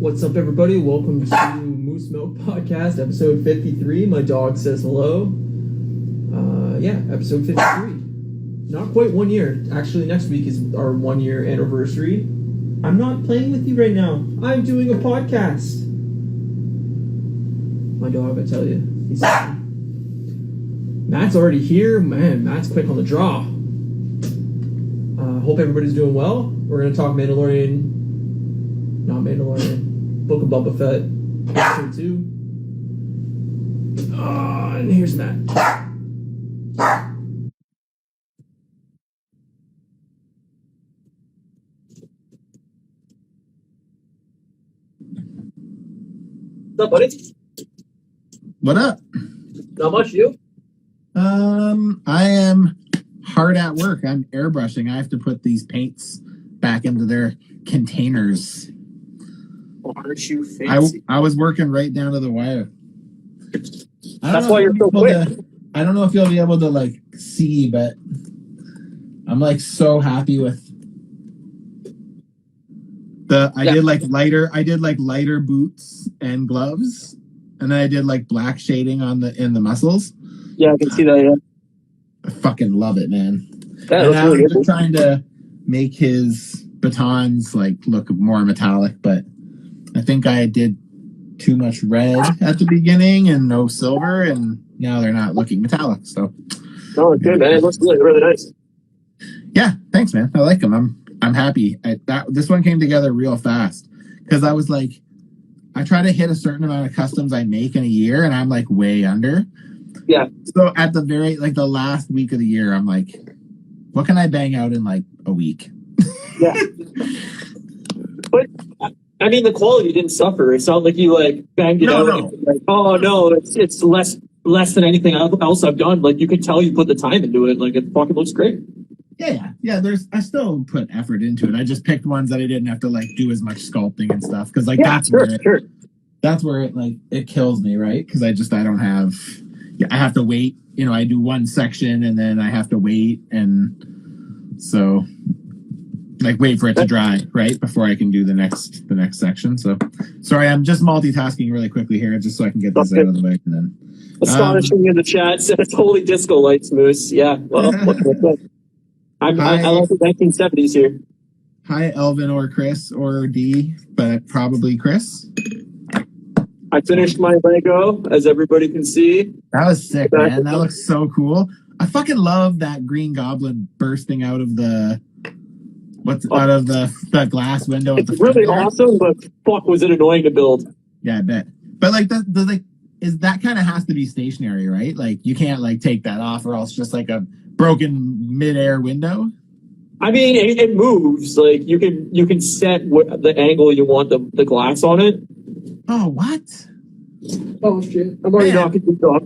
What's up, everybody? Welcome to Moose Milk Podcast, episode 53. My dog says hello. Episode 53. Not quite 1 year. Actually, next week is our 1 year anniversary. I'm not playing with you right now. I'm doing a podcast. My dog, I tell you. He's Matt's already here. Man, Matt's quick on the draw. Hope everybody's doing well. We're going to talk Book of Boba Fett, episode 2. And here's Matt. What's up, buddy? What up? Not much, you? I am hard at work. I'm airbrushing. I have to put these paints back into their containers. Aren't you fancy? I was working right down to the wire. That's why you're so quick. I don't know if you'll be able to see, but I'm so happy with I did lighter boots and gloves, and then I did black shading in the muscles. Yeah, I can see that. Yeah, I fucking love it, man. That looks really good. I'm trying to make his batons look more metallic, but I think I did too much red at the beginning and no silver, and now they're not looking metallic. So, no, it's good, man. It looks really, really nice. Yeah, thanks, man. I like them. I'm happy. This one came together real fast because I was I try to hit a certain amount of customs I make in a year, and I'm way under. Yeah. So at the very the last week of the year, I'm what can I bang out in a week? Yeah. But I mean, the quality didn't suffer. It's not like you banged it out. No. Oh no, it's less than anything else I've done. You can tell you put the time into it. It fucking looks great. Yeah. I still put effort into it. I just picked ones that I didn't have to do as much sculpting and stuff because that's where it kills me, right? Because I don't have. I have to wait. I do one section and then I have to wait, and so wait for it to dry, right, before I can do the next section. So sorry, I'm just multitasking really quickly here just so I can get this out of the way. And then astonishing in the chat says holy disco lights, Moose. Yeah, well, I like the 1970s here. Hi, Elvin or Chris or D, but probably Chris. I finished my Lego, as everybody can see. That was sick, man. That looks so cool. I fucking love that Green Goblin bursting out of the glass window. It's really awesome, but fuck, was it annoying to build? Yeah, I bet. But that kind of has to be stationary, right? You can't take that off, or else just a broken mid-air window. I mean, it moves. You can set the angle you want the glass on it. Oh, what? Oh shit! I'm already knocking this off.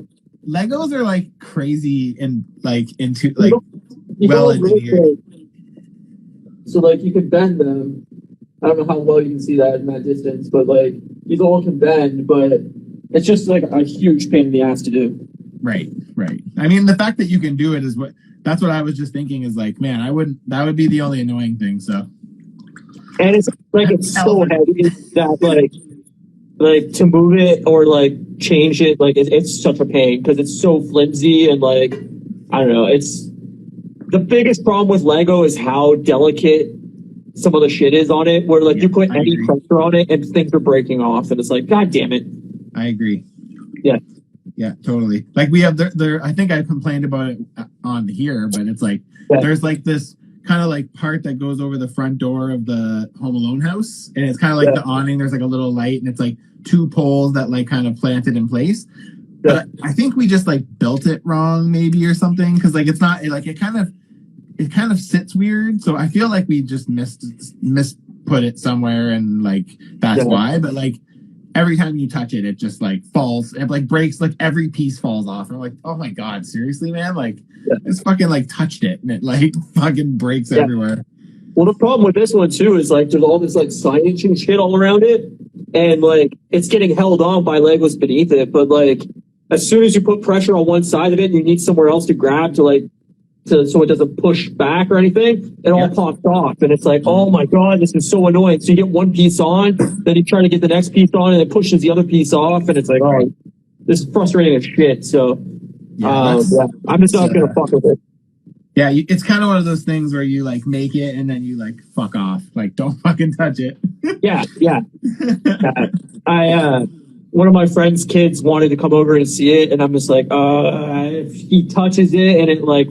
Legos are crazy and into well engineered. So you can bend them. I don't know how well you can see that in that distance, but these all can bend, but it's just a huge pain in the ass to do. Right. I mean, the fact that you can do it is that's what I was just thinking is that would be the only annoying thing. So, and it's it's so heavy that to move it or change it, it's such a pain because it's so flimsy and I don't know. It's the biggest problem with Lego is how delicate some of the shit is on it. Where you put any pressure on it and things are breaking off, and it's God damn it. I agree. Yeah. Yeah, totally. We have there. I think I complained about it on here, but it's there's this kind of part that goes over the front door of the Home Alone house, and it's kind of the awning. There's a little light, and it's two poles that kind of planted in place. But I think we just built it wrong, maybe, or something, because it's not it kind of sits weird. So I feel we just put it somewhere, and that's why. But every time you touch it, it just falls. It breaks. Every piece falls off. And I'm oh my god, seriously, man! It's fucking touched it, and it fucking breaks everywhere. Well, the problem with this one too is there's all this signage and shit all around it, and it's getting held on by Legos beneath it. But as soon as you put pressure on one side of it, and you need somewhere else to grab to so it doesn't push back or anything. It all pops off, and it's like, oh my god, this is so annoying. So you get one piece on, then you try to get the next piece on, and it pushes the other piece off, and it's like, oh, this is frustrating as shit. So I'm just not gonna fuck with it. Yeah, it's kind of one of those things where you like make it and then you like fuck off, like don't fucking touch it. Yeah. One of my friend's kids wanted to come over and see it, and I'm just like, if he touches it and it like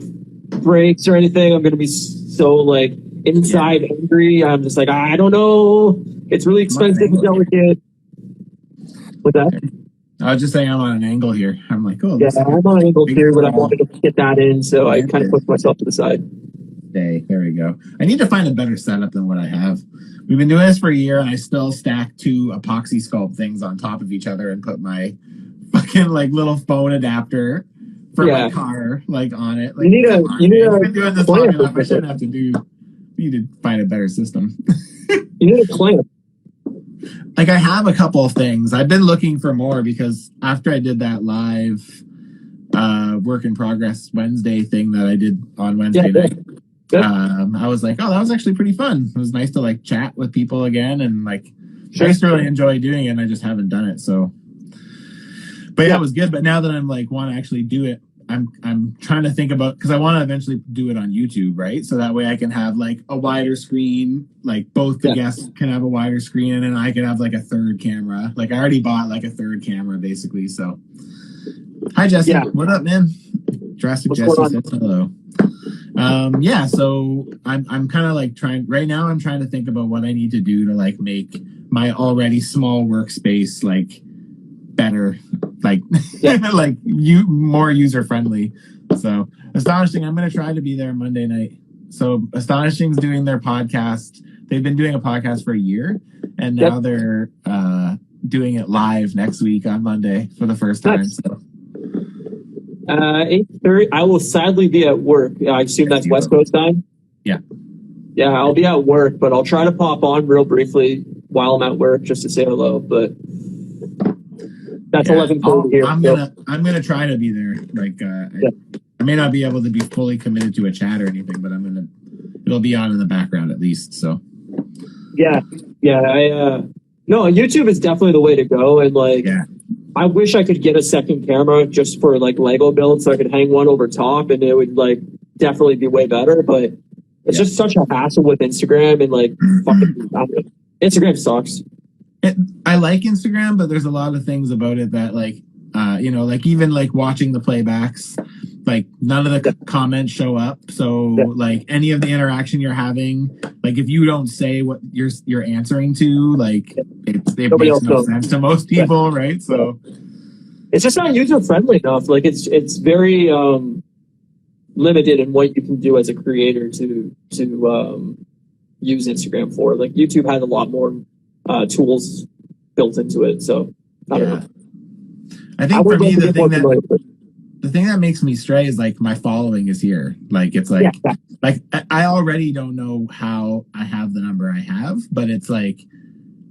breaks or anything, I'm gonna be so like inside angry. I'm just like, I don't know. It's really expensive and delicate. With that, I was just saying I'm on an angle here. I'm like, oh, yeah, I'm on an angle here, but I wanted to get that in, so I kind of pushed myself to the side. There we go. I need to find a better setup than what I have. We've been doing this for a year, and I still stack 2 epoxy sculpt things on top of each other and put my fucking like little phone adapter for my car like on it. Like, I've been doing this long enough. I shouldn't have to do. You need to find a better system. You need a clamp. Like I have a couple of things. I've been looking for more because after I did that live work in progress Wednesday thing that I did on Wednesday night, I was like, oh, that was actually pretty fun. It was nice to like chat with people again and like I just really enjoy doing it, and I just haven't done it. So but yeah, it was good. But now that I'm like want to actually do it, I'm trying to think about, because I want to eventually do it on YouTube, right? So that way I can have like a wider screen, like both the guests can have a wider screen, and then I can have like a third camera. Like I already bought like a third camera basically. So hi Jesse, what up, man? Jurassic Jesse says hello. So I'm kind of like trying right now. I'm trying to think about what I need to do to like make my already small workspace like better, like like more user friendly. So Astonishing, I'm going to try to be there Monday night. So Astonishing's doing their podcast. They've been doing a podcast for a year, and now they're doing it live next week on Monday for the first time. So 8:30. I will sadly be at work. I assume that's West Coast time. Yeah, I'll be at work, but I'll try to pop on real briefly while I'm at work just to say hello. But that's 11:30 here. I'm gonna try to be there. Like I may not be able to be fully committed to a chat or anything, but it'll be on in the background at least. So no, YouTube is definitely the way to go. And like I wish I could get a second camera just for like Lego builds, so I could hang one over top, and it would like definitely be way better. But it's just such a hassle with Instagram, and like fucking Instagram sucks. I like Instagram, but there's a lot of things about it that like, like even like watching the playbacks, like none of the comments show up. So like any of the interaction you're having, like if you don't say what you're answering to, like it makes no sense to most people, right? So it's just not user friendly enough. Like it's very limited in what you can do as a creator to use Instagram for. Like YouTube has a lot more tools built into it, so I don't know. I think for me the thing that makes me stray is like my following is here. Like it's like like I already don't know how I have the number I have, but it's like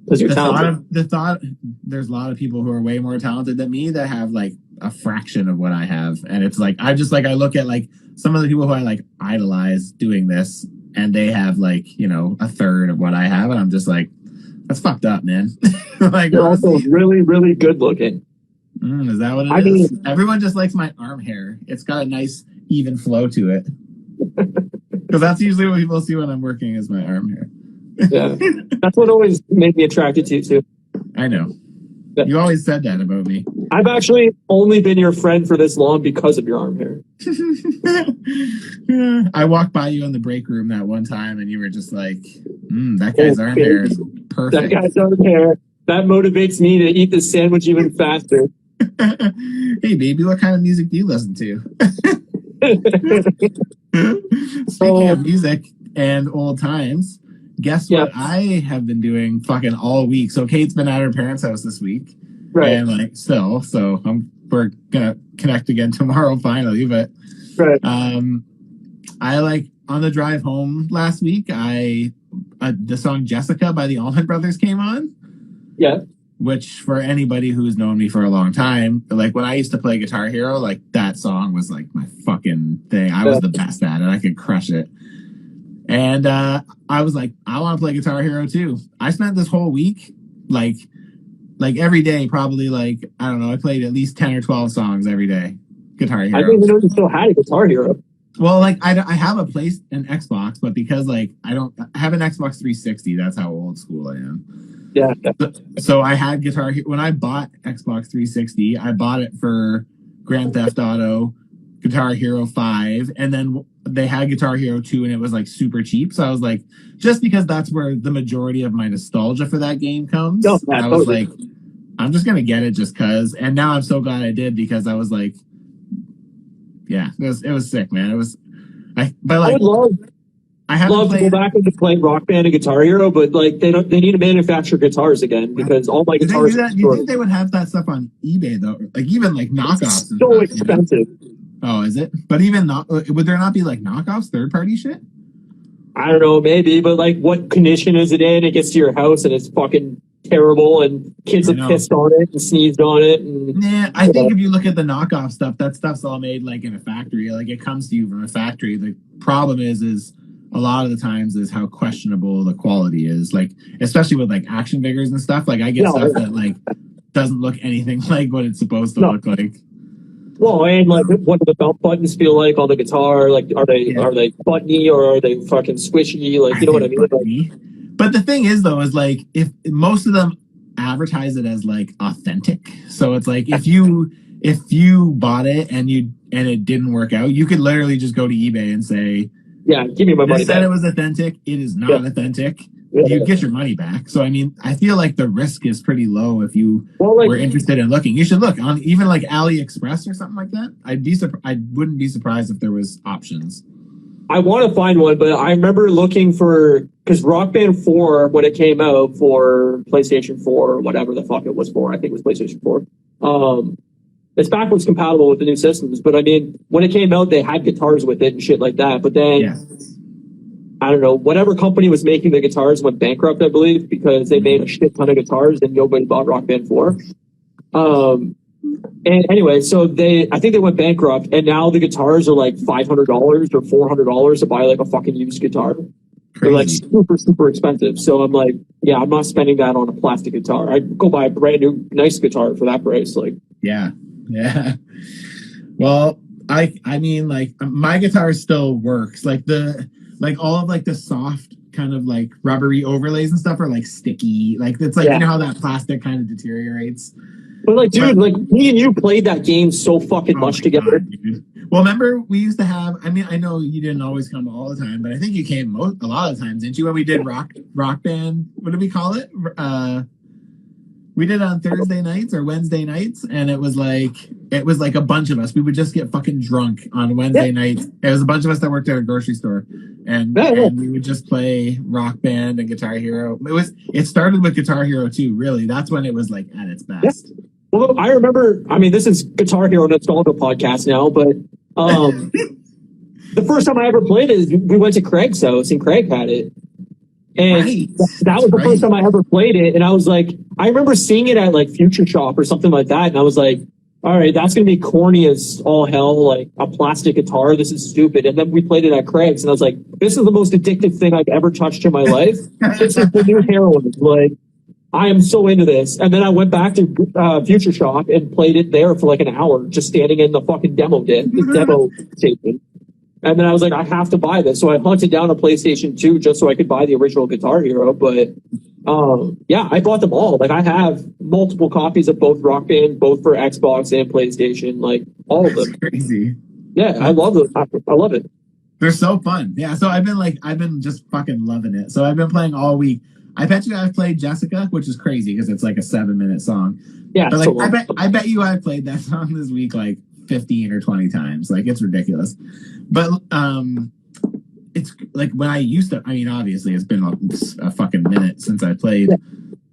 the thought there's a lot of people who are way more talented than me that have like a fraction of what I have, and it's like I look at like some of the people who I like idolize doing this, and they have like a third of what I have, and I'm just like, that's fucked up, man. Like you're also really, really good looking. Is that what it is? Everyone just likes my arm hair. It's got a nice even flow to it. Because that's usually what people see when I'm working is my arm hair. Yeah, that's what always made me attracted to you too. I know. You always said that about me. I've actually only been your friend for this long because of your arm hair. I walked by you in the break room that one time, and you were just like, that guy's arm hair is perfect. That guy's arm hair. That motivates me to eat this sandwich even faster. Hey, baby, what kind of music do you listen to? Speaking of music and old times, guess what I have been doing fucking all week? So Kate's been at her parents' house this week. Right. And like so we're gonna connect again tomorrow finally. But I like on the drive home last week, the song Jessica by the Allman Brothers came on. Yeah. which for anybody who's known me for a long time, like when I used to play Guitar Hero, like that song was like my fucking thing. I was the best at it. I could crush it. And I was like, I want to play Guitar Hero too. I spent this whole week, like every day, probably like, I don't know, I played at least 10 or 12 songs every day. Guitar Hero. I didn't even know you still had a Guitar Hero. Well, like I have an Xbox, but because like I have an Xbox 360, that's how old school I am. Yeah. So I had Guitar Hero when I bought Xbox 360. I bought it for Grand Theft Auto, Guitar Hero 5, and then they had Guitar Hero 2, and it was like super cheap. So I was like, just because that's where the majority of my nostalgia for that game comes, I was like, I'm just gonna get it just cause. And now I'm so glad I did, because I was like, yeah, it was sick, man. It was, I would love to go back into playing Rock Band and Guitar Hero, but like they need to manufacture guitars again, because all my guitars. Do you think they would have that stuff on eBay though? Like even like knockoffs. It's so expensive. You know? Oh, is it? But even not, would there not be like knockoffs, third party shit? I don't know, maybe, but like, what condition is it in? It gets to your house and it's fucking terrible, and kids have pissed on it and sneezed on it. And, yeah, I think if you look at the knockoff stuff, that stuff's all made like in a factory. Like it comes to you from a factory. The problem is a lot of the times is how questionable the quality is. Like especially with like action figures and stuff. Like I get stuff that like doesn't look anything like what it's supposed to look like. Well, and like, what do the belt buttons feel like on the guitar? Like, are they buttony or are they fucking squishy? Like, you know what I mean? Like, but the thing is, though, is like if most of them advertise it as like authentic, so it's like if you bought it and it didn't work out, you could literally just go to eBay and say, "Yeah, give me my money back." Said it was authentic. It is not authentic. You get your money back. So I mean, I feel like the risk is pretty low if you were interested in looking. You should look on even like AliExpress or something like that. I wouldn't be surprised if there was options. I want to find one, but I remember looking because Rock Band 4, when it came out for PlayStation 4 or whatever the fuck it was for, I think it was PlayStation 4. It's backwards compatible with the new systems, but I mean, when it came out, they had guitars with it and shit like that. But then, I don't know, whatever company was making the guitars went bankrupt, I believe, because they made a shit ton of guitars and nobody bought Rock Band 4. And anyway, so I think they went bankrupt, and now the guitars are like $500 or $400 to buy like a fucking used guitar. Crazy. They're like super, super expensive. So I'm like, yeah, I'm not spending that on a plastic guitar. I'd go buy a brand new, nice guitar for that price. Like, yeah. Well, I mean, like my guitar still works. Like all of like the soft kind of like rubbery overlays and stuff are like sticky. Like it's like, you know how that plastic kind of deteriorates. But like, dude, like me and you played that game so fucking much together. God, well, remember we used to have, I mean, I know you didn't always come all the time, but I think you came a lot of times, didn't you? When we did rock band, what did we call it? We did it on Thursday nights or Wednesday nights, and it was like a bunch of us. We would just get fucking drunk on Wednesday nights. It was a bunch of us that worked at a grocery store, and we would just play Rock Band and Guitar Hero. It started with Guitar Hero 2, really. That's when it was like at its best. Yeah. Well, I remember, I mean, this is Guitar Hero Nostalgia podcast now, but the first time I ever played it, we went to Craig's house and Craig had it. And that was the first time I ever played it. And I was like, I remember seeing it at like Future Shop or something like that. And I was like, all right, that's going to be corny as all hell, like a plastic guitar. This is stupid. And then we played it at Craig's and I was like, this is the most addictive thing I've ever touched in my life. This is the new heroin. Like, I am so into this. And then I went back to Future Shop and played it there for like an hour, just standing in the fucking demo station. And then I was like, I have to buy this. So I hunted down a PlayStation 2 just so I could buy the original Guitar Hero. But yeah, I bought them all. Like I have multiple copies of both Rock Band, both for Xbox and PlayStation, like all of them. That's crazy. Yeah, I love it. I love it. They're so fun. Yeah, so I've been just fucking loving it. So I've been playing all week. I bet you I've played Jessica, which is crazy because it's like a 7-minute song. Yeah, but like I bet you I played that song this week like 15 or 20 times. Like it's ridiculous. But it's like when I used to, I mean, obviously it's been a fucking minute since I played. Yeah.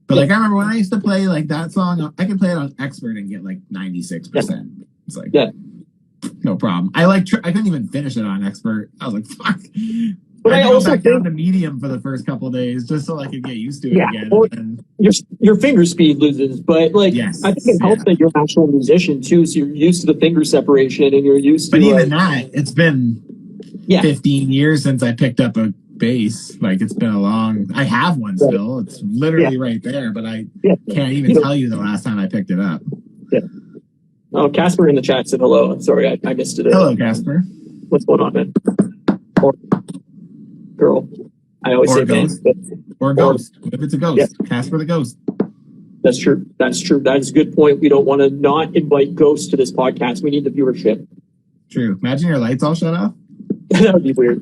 But like I remember when I used to play like that song, I could play it on Expert and get like 96%. Yeah. It's like no problem. I couldn't even finish it on Expert. I was like, fuck. But I had to go also back down think, to medium for the first couple of days just so I could get used to it yeah, again. well, And your finger speed loses, but like yes, I think it helps yeah. that you're an actual musician too, so you're used to the finger separation and you're used to But even that, it's been yeah, 15 years since I picked up a bass. Like it's been a long. I have one right. still. It's literally right there, but I Yeah. can't even tell you the last time I picked it up. Yeah. Oh, Casper in the chat said hello. I'm sorry, I missed it. Hello, Casper. What's going on, man? Or girl. I always say ghost. man. Or ghost. What if it's a ghost? Yeah. Casper the ghost. That's true. That's true. That is a good point. We don't want to not invite ghosts to this podcast. We need the viewership. True. Imagine your lights all shut off. That would be weird.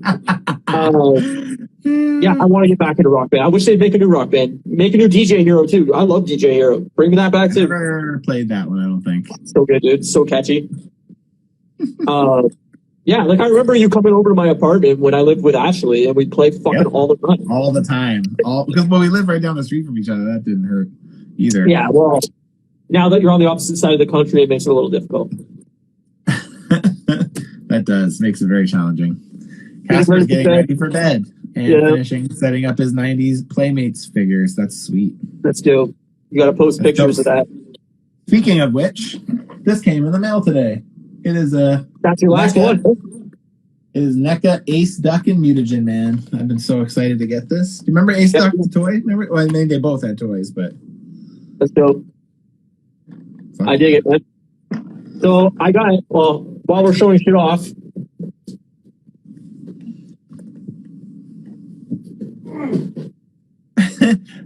Yeah, I want to get back into Rock Band. I wish they'd make a new Rock Band. Make a new DJ Hero too. I love DJ Hero. Bring me that back too. I've never played that one, I don't think. So good, dude. So catchy. Yeah, like I remember you coming over to my apartment when I lived with Ashley, and we'd play fucking all the time. All the time. Because we live right down the street from each other. That didn't hurt either. Yeah, well, now that you're on the opposite side of the country, it makes it a little difficult. That does. Makes it very challenging. Casper's getting ready for bed and finishing setting up his 90s Playmates figures. That's sweet. Let's do. You got to post pictures of that. Speaking of which, this came in the mail today. It is That's your last one. It is NECA Ace Duck and Mutagen, man. I've been so excited to get this. Do you remember Ace Duck, the toy? Remember? Well, I mean, they both had toys, but that's dope. I dig it, man. So I got it. Well, while we're showing shit off.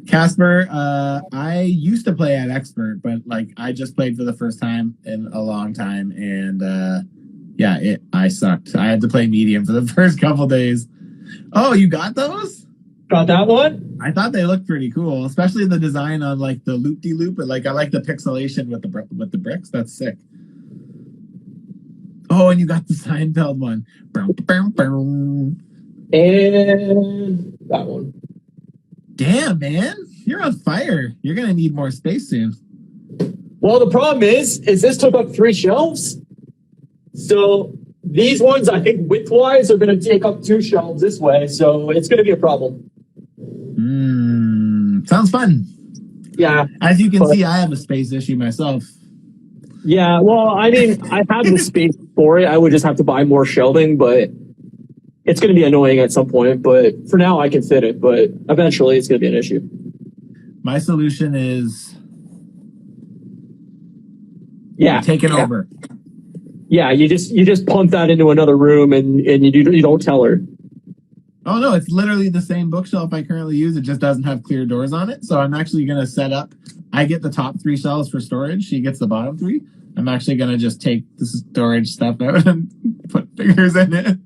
Casper, I used to play at Expert, but like I just played for the first time in a long time, and I sucked. I had to play medium for the first couple days. Oh, you got those? Got that one? I thought they looked pretty cool, especially the design on like the loop-de-loop. Like I like the pixelation with the bricks. That's sick. Oh, and you got the Seinfeld one. And that one. Damn, man. You're on fire. You're going to need more space soon. Well, the problem is this took up 3 shelves. So these ones, I think width-wise, are going to take up 2 shelves this way. So it's going to be a problem. Sounds fun. Yeah. As you can see, I have a space issue myself. Yeah, well, I mean, I have the space for it. I would just have to buy more shelving, but it's going to be annoying at some point. But for now, I can fit it. But eventually, it's going to be an issue. My solution is take it over. Yeah, you just pump that into another room and you don't tell her. Oh no, it's literally the same bookshelf I currently use. It just doesn't have clear doors on it. So I'm actually going to set up. I get the top 3 shelves for storage. She gets the bottom 3. I'm actually going to just take the storage stuff out and put figures in it.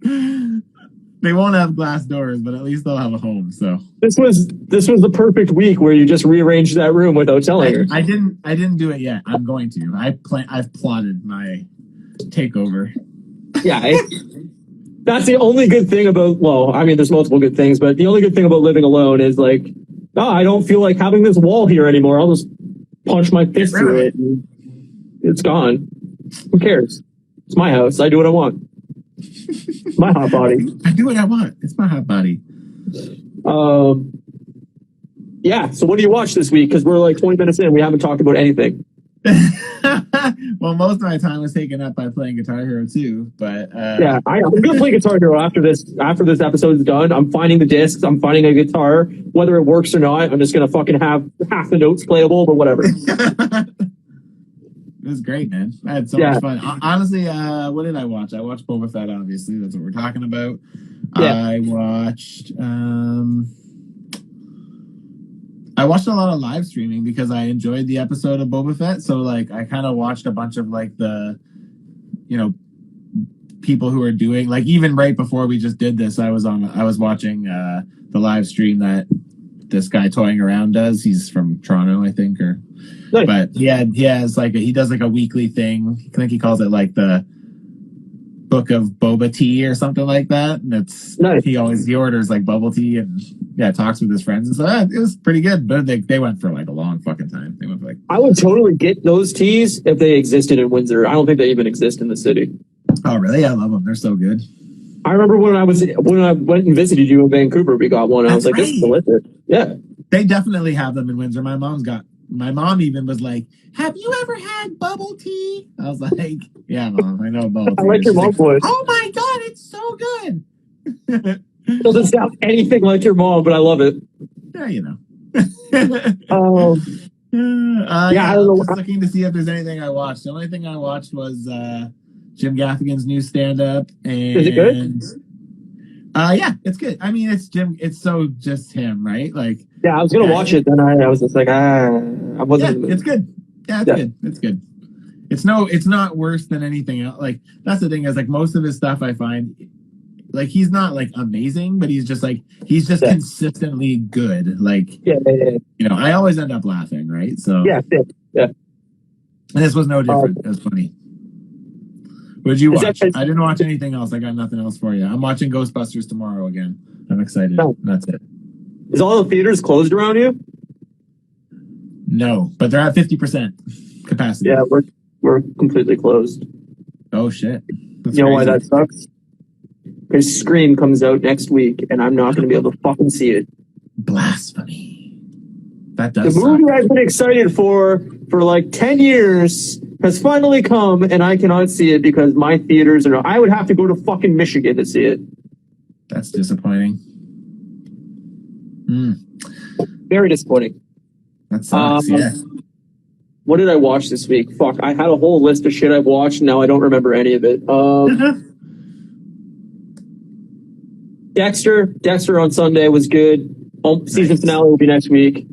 They won't have glass doors, but at least they'll have a home. So this was the perfect week where you just rearranged that room without telling her. I didn't do it yet. I'm going to. I've plotted my takeover. Yeah. That's the only good thing about, well, I mean, there's multiple good things, but the only good thing about living alone is like, oh, I don't feel like having this wall here anymore. I'll just punch my fist through it and it's gone. Who cares? It's my house. I do what I want. My hot body. I do what I want. It's my hot body. Yeah. So what do you watch this week? Because we're like 20 minutes in. We haven't talked about anything. Well, most of my time was taken up by playing Guitar Hero 2, but yeah, I'm gonna play Guitar Hero after this episode is done. I'm finding the discs, I'm finding a guitar, whether it works or not. I'm just gonna fucking have half the notes playable, but whatever. It was great, man. I had so much fun. Honestly, what did I watch? I watched Boba Fett, obviously. That's what we're talking about. I watched a lot of live streaming because I enjoyed the episode of Boba Fett. So like I kind of watched a bunch of like the, people who are doing, like, even right before we just did this, I was watching the live stream that this guy Toying Around does. He's from Toronto, I think, nice. But he has like he does like a weekly thing. I think he calls it like the Book of Boba Tea or something like that. And it's nice. He orders like bubble tea and talks with his friends. And so it was pretty good. But they went for like a long fucking time. They went for like, I would totally get those teas if they existed in Windsor. I don't think they even exist in the city. Oh really? I love them. They're so good. I remember when I went and visited you in Vancouver, we got one. And I was like, this is delicious. Yeah. They definitely have them in Windsor. My mom even was like, have you ever had bubble tea? I was like, yeah, Mom, I know bubble tea. I like your mom's voice. Oh my God, it's so good. Doesn't sound anything like your mom, but I love it. Yeah, you know. I don't know. Just looking to see if there's anything I watched. The only thing I watched was Jim Gaffigan's new stand-up. And, is it good? Yeah, it's good. I mean, it's Jim. It's so just him, right? Like, yeah, I was gonna watch it, then I was just like, I wasn't. Yeah, it's good. Yeah, it's good. It's good. It's not worse than anything else. Like, that's the thing is, like, most of his stuff I find, like, he's not like amazing, but he's just consistently good. Like, you know, I always end up laughing, right? So yeah. And this was no different. It was funny. What did you watch? I didn't watch anything else. I got nothing else for you. I'm watching Ghostbusters tomorrow again. I'm excited. Oh. That's it. Is all the theaters closed around you? No, but they're at 50% capacity. Yeah, we're completely closed. Oh shit! That's you know crazy. why that sucks? Because Scream comes out next week, and I'm not going to be able to fucking see it. Blasphemy. That does. The movie I've been excited for like 10 years has finally come, and I cannot see it because my theaters are. I would have to go to fucking Michigan to see it. That's disappointing. Very disappointing. That sucks. Yeah. What did I watch this week? Fuck, I had a whole list of shit I've watched. Now I don't remember any of it. Dexter on Sunday was good. Season finale will be next week.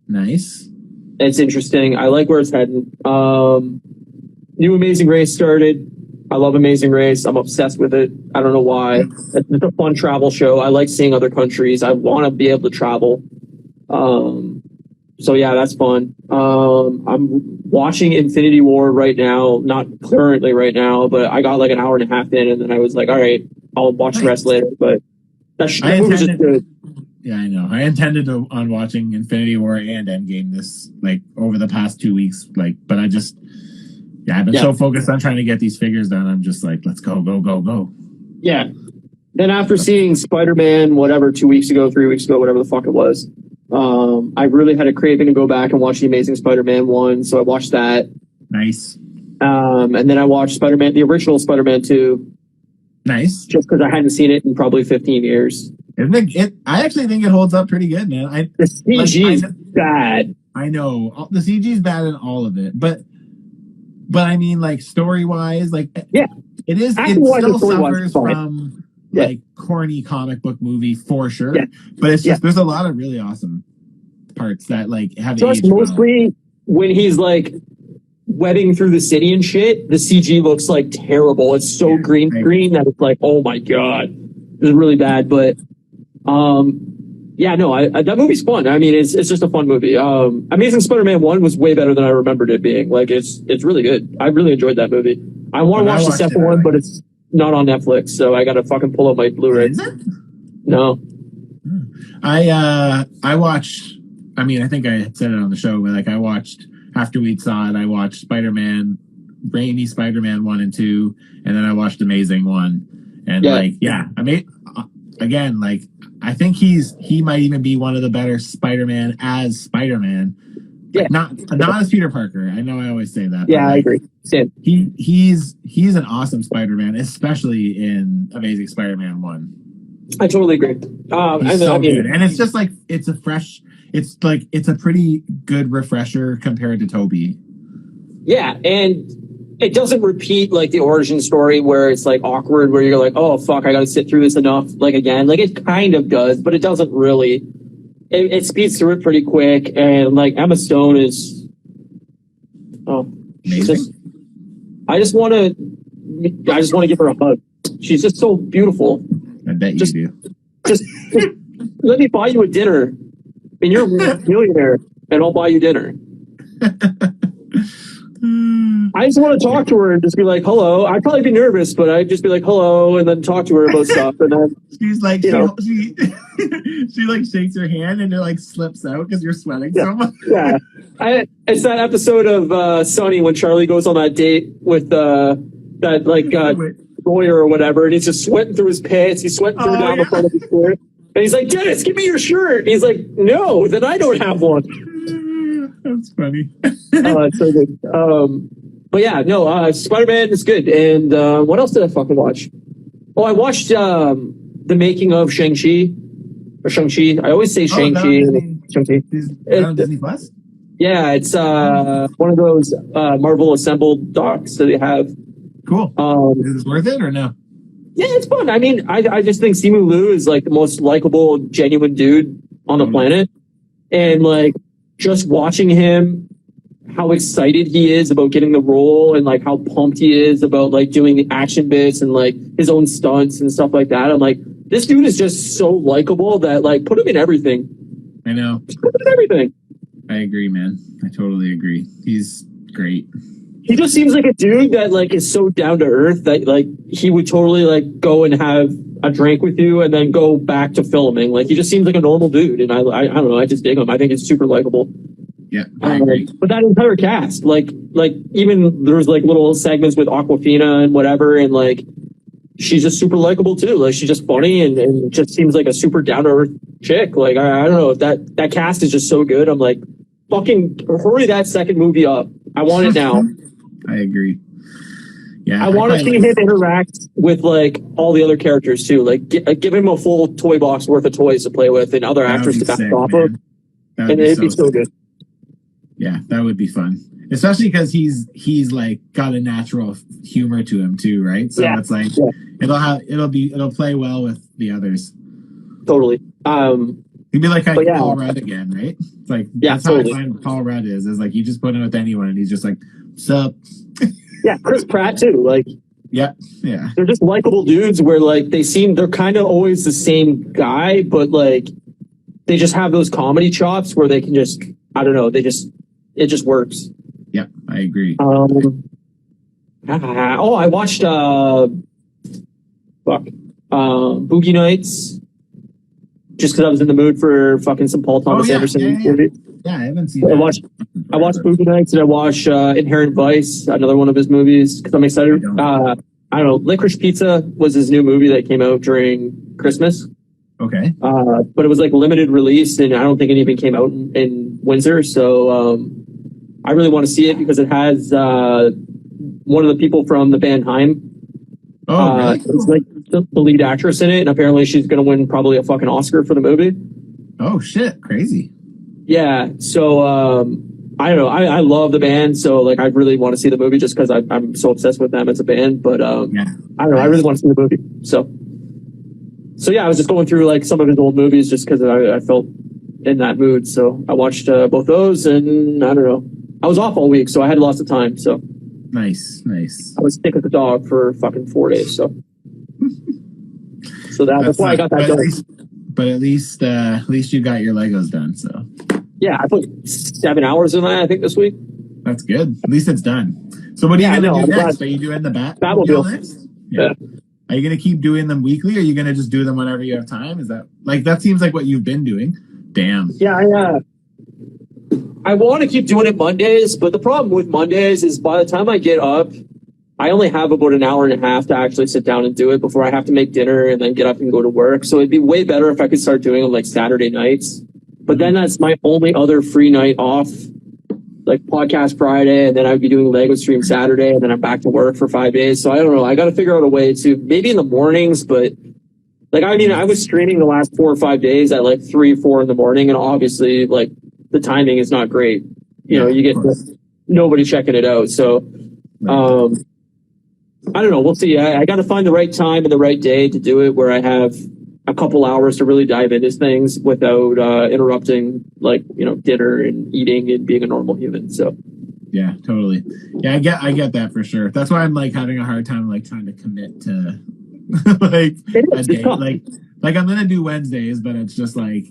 Nice. It's interesting. I like where it's heading. New Amazing Race started. I love Amazing Race. I'm obsessed with it. I don't know why. It's a fun travel show. I like seeing other countries. I want to be able to travel. So yeah, that's fun. I'm watching Infinity War right now. Not currently right now, but I got like an hour and a half in, and then I was like, all right, I'll watch the rest later. But that movie's just good. Yeah, I know. I intended on watching Infinity War and Endgame this like over the past 2 weeks. Like, but I've been so focused on trying to get these figures done. I'm just like, let's go. Yeah. Then after seeing Spider-Man, 3 weeks ago, whatever the fuck it was, I really had a craving to go back and watch the Amazing Spider-Man 1, so I watched that. Nice. And then I watched the original Spider-Man 2. Nice. Just because I hadn't seen it in probably 15 years. I actually think it holds up pretty good, man. The CG is bad. I know. The CG is bad in all of it, but I mean, like, story-wise, like, yeah, it still suffers from like corny comic book movie for sure. Yeah. But it's just there's a lot of really awesome parts that like have aged mostly when he's like webbing through the city and shit, the CG looks like terrible. It's so green screen that it's like, oh my god, it's really bad. But that movie's fun. I mean, it's just a fun movie. Amazing Spider-Man 1 was way better than I remembered it being. Like, it's really good. I really enjoyed that movie. I want to watch the second one, but it's not on Netflix, so I gotta fucking pull up my Blu-ray. Is it? No. I watched. I mean, I think I had said it on the show, but like I watched after we saw it. I watched Spider-Man, Raimi Spider-Man 1 and 2, and then I watched Amazing 1. And I mean, again, like I think he might even be one of the better Spider-Man as Spider-Man. Yeah, not as Peter Parker. I know I always say that. Yeah, I agree. Same. He's an awesome Spider-Man, especially in Amazing Spider-Man 1. I totally agree. He's so good. And it's just like it's a pretty good refresher compared to Tobey. Yeah, and it doesn't repeat like the origin story where it's like awkward, where you're like, oh fuck, I got to sit through this enough like again. Like it kind of does, but it doesn't really. It speeds through it pretty quick, and like Emma Stone is, I just want to give her a hug. She's just so beautiful. I bet you do. Just let me buy you a dinner. I mean, you're a millionaire, and I'll buy you dinner. I just want to talk to her and just be like, hello. I'd probably be nervous, but I'd just be like, hello, and then talk to her about stuff. And then she's like, she like shakes her hand and it like slips out because you're sweating so much. Yeah. It's that episode of Sunny when Charlie goes on that date with destroyer or whatever, and he's just sweating through his pants. He's sweating through down the front of his shirt. And he's like, Dennis, give me your shirt. And he's like, no, then I don't have one. That's funny. It's so good. But yeah, no, Spider-Man is good. And what else did I fucking watch? Oh, I watched the making of Shang-Chi. Or Shang-Chi. I always say Shang-Chi. Shang-Chi. On Disney Plus? Yeah, it's one of those Marvel assembled docs that they have. Cool. Is it worth it or no? Yeah, it's fun. I mean, I just think Simu Liu is like the most likable, genuine dude on the planet. And like just watching him, how excited he is about getting the role and like how pumped he is about like doing the action bits and like his own stunts and stuff like that. I'm like, this dude is just so likable that like put him in everything. I know. Just put him in everything. I agree, man. I totally agree. He's great. He just seems like a dude that like is so down to earth that like he would totally like go and have a drink with you and then go back to filming. Like he just seems like a normal dude, and I don't know. I just dig him. I think he's super likable. Yeah, I agree. But that entire cast, like even there was like little segments with Aquafina and whatever, and like she's just super likable too. Like she's just funny and just seems like a super down to earth chick. Like I don't know, that cast is just so good. I'm like, fucking hurry that second movie up. I want it now. I agree. Yeah, I want to see him interact with like all the other characters too. Like give him a full toy box worth of toys to play with and other actors to back off of, and it'd be so good. Yeah, that would be fun, especially because he's like got a natural humor to him too, right? So it's like it'll play well with the others. Totally. He'd be like Paul Rudd again, right? It's like that's totally how I find Paul Rudd is like you just put him with anyone and he's just like, sup. Yeah, Chris Pratt too. Like, yeah, they're just likable dudes. Where like they're kind of always the same guy, but like they just have those comedy chops where they can just I don't know. It just works. Yeah, I agree. I watched Boogie Nights just because I was in the mood for fucking some Paul Thomas Anderson movie. Yeah, I haven't seen. I watched Boogie Nights and I watched Inherent Vice, another one of his movies, because I'm excited. I don't know. Licorice Pizza was his new movie that came out during Christmas. Okay. But it was like limited release, and I don't think it even came out in Windsor. So I really want to see it because it has one of the people from the band Haim. Oh, really? It's like the lead actress in it, and apparently she's going to win probably a fucking Oscar for the movie. Oh shit! Crazy. Yeah, so I don't know. I love the band, so like I really want to see the movie just because I'm so obsessed with them as a band. But I don't know. I really want to see the movie. So yeah, I was just going through like some of his old movies just because I felt in that mood. So I watched both those, and I don't know. I was off all week, so I had lots of time. So nice. I was sick with the dog for fucking 4 days. So that's why I got that done. But at least you got your Legos done. So yeah, I put 7 hours in that I think this week. That's good. At least it's done. So what are you gonna do next? Are you doing the Batmobile next? Yeah. Are you gonna keep doing them weekly? Or are you gonna just do them whenever you have time? Is that like that seems like what you've been doing? Damn. Yeah, I want to keep doing it Mondays, but the problem with Mondays is by the time I get up, I only have about an hour and a half to actually sit down and do it before I have to make dinner and then get up and go to work. So it'd be way better if I could start doing them like Saturday nights. But then that's my only other free night off, like podcast Friday, and then I'd be doing Lego stream Saturday, and then I'm back to work for 5 days. So I don't know. I got to figure out a way to maybe in the mornings, but like, I mean, I was streaming the last 4 or 5 days at like 3, 4 in the morning, and obviously like the timing is not great. You know, you get nobody checking it out. So, I don't know. We'll see. I got to find the right time and the right day to do it where I have a couple hours to really dive into things without interrupting, like, you know, dinner and eating and being a normal human. So, yeah, totally. Yeah, I get that for sure. That's why I'm like having a hard time like trying to commit to like a day. Like I'm gonna do Wednesdays, but it's just like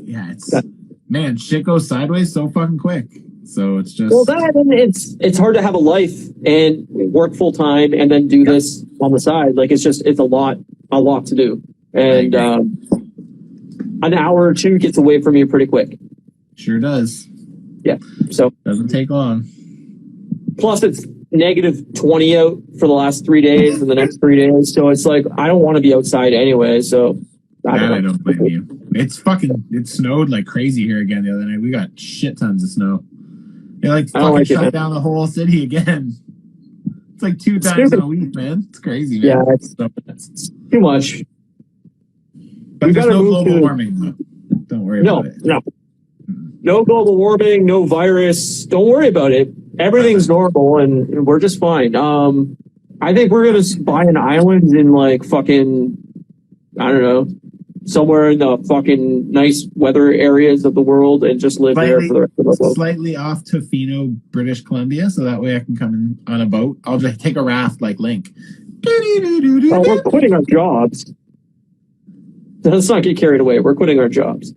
man, shit goes sideways so fucking quick. So it's just it's hard to have a life and work full time and then do this on the side. Like it's a lot to do, and an hour or two gets away from you pretty quick. Sure does. Yeah, so doesn't take long. Plus, it's -20 out for the last 3 days and the next 3 days. So it's like, I don't want to be outside anyway. So I don't blame you. It snowed like crazy here again the other night. We got shit tons of snow. They like fucking shut down the whole city again. It's like 2 times in a week, man. It's crazy, man. Yeah, it's too much. But there's no global warming, though. Don't worry about it. No global warming, no virus. Don't worry about it. Everything's normal and we're just fine. I think we're going to buy an island in like fucking, I don't know, somewhere in the fucking nice weather areas of the world and just live there for the rest of the world. Slightly off Tofino, British Columbia, so that way I can come in on a boat. I'll just take a raft like Link. Oh, we're quitting our jobs. Let's not get carried away. We're quitting our jobs.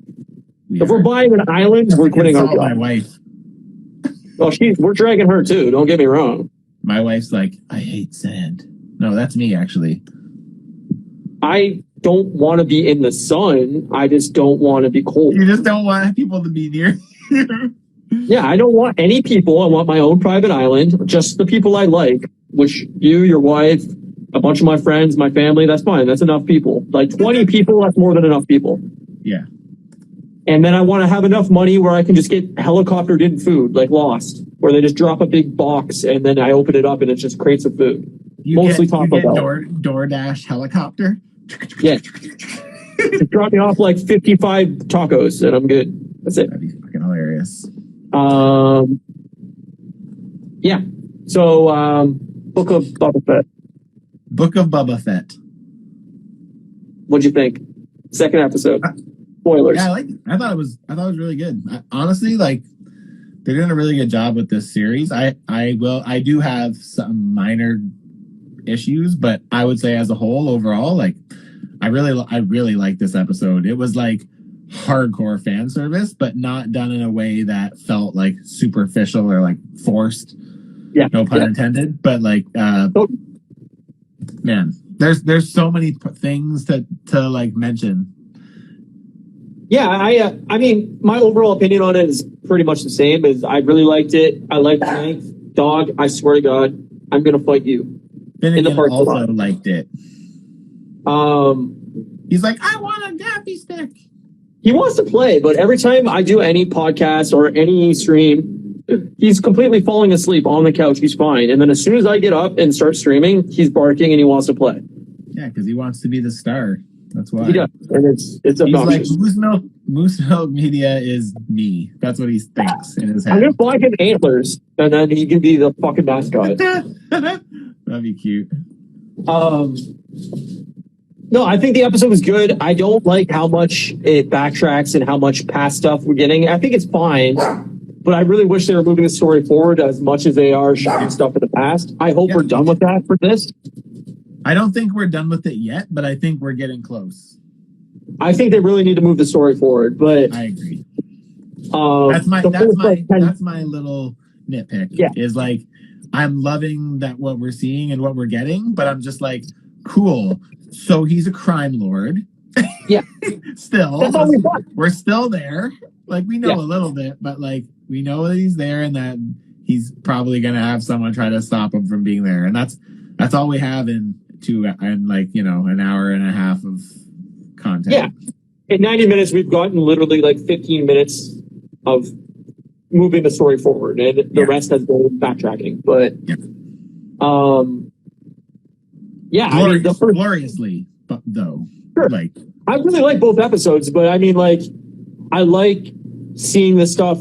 If we're buying an island, we're quitting our jobs. My wife. Well, we're dragging her too. Don't get me wrong. My wife's like, I hate sand. No, that's me actually. I don't want to be in the sun. I just don't want to be cold. You just don't want people to be near you. Yeah, I don't want any people. I want my own private island. Just the people I like, which you, your wife, a bunch of my friends, my family. That's fine. That's enough people. Like 20 people, that's more than enough people. Yeah. And then I want to have enough money where I can just get helicoptered in food, like Lost, where they just drop a big box and then I open it up and it's just crates of food. Mostly Taco Bell. DoorDash helicopter? Yeah. Just drop me off like 55 tacos and I'm good. That's it. That'd be fucking hilarious. Yeah. So, Book of Boba Fett. Book of Boba Fett. What'd you think? Second episode. Spoilers. Yeah, I thought it was really good. Honestly, like they're doing a really good job with this series. I do have some minor issues, but I would say as a whole, overall, like I really like this episode. It was like hardcore fan service, but not done in a way that felt like superficial or like forced. Yeah, no pun intended. But like, man, there's so many things to like mention. Yeah, I mean, my overall opinion on it is pretty much the same. As I really liked it. I liked Hank. Dog, I swear to God, I'm gonna fight you. Finnegan in the also liked it. He's like, I want a gaffy stick. He wants to play, but every time I do any podcast or any stream, he's completely falling asleep on the couch. He's fine. And then as soon as I get up and start streaming, he's barking and he wants to play. Yeah, because he wants to be the star. That's why. He does. And it's obnoxious. He's like, Moose Milk Media is me. That's what he thinks in his head. I'm going to buy him antlers, and then he can be the fucking mascot. That'd be cute. No, I think the episode was good. I don't like how much it backtracks and how much past stuff we're getting. I think it's fine, but I really wish they were moving the story forward as much as they are showing stuff in the past. I hope we're done with that for this. I don't think we're done with it yet, but I think we're getting close. I think they really need to move the story forward, but I agree. That's my little nitpick. Yeah. Is like I'm loving that what we're seeing and what we're getting, but I'm just like, cool. So he's a crime lord. Yeah. Still, we're still there. Like we know a little bit, but like we know that he's there and that he's probably gonna have someone try to stop him from being there, and that's all we have in like an hour and a half of content. Yeah. In 90 minutes, we've gotten literally like 15 minutes of moving the story forward, and the rest has been backtracking. But, gloriously, but though, sure. Like, I really like both episodes, but I mean, like, I like seeing the stuff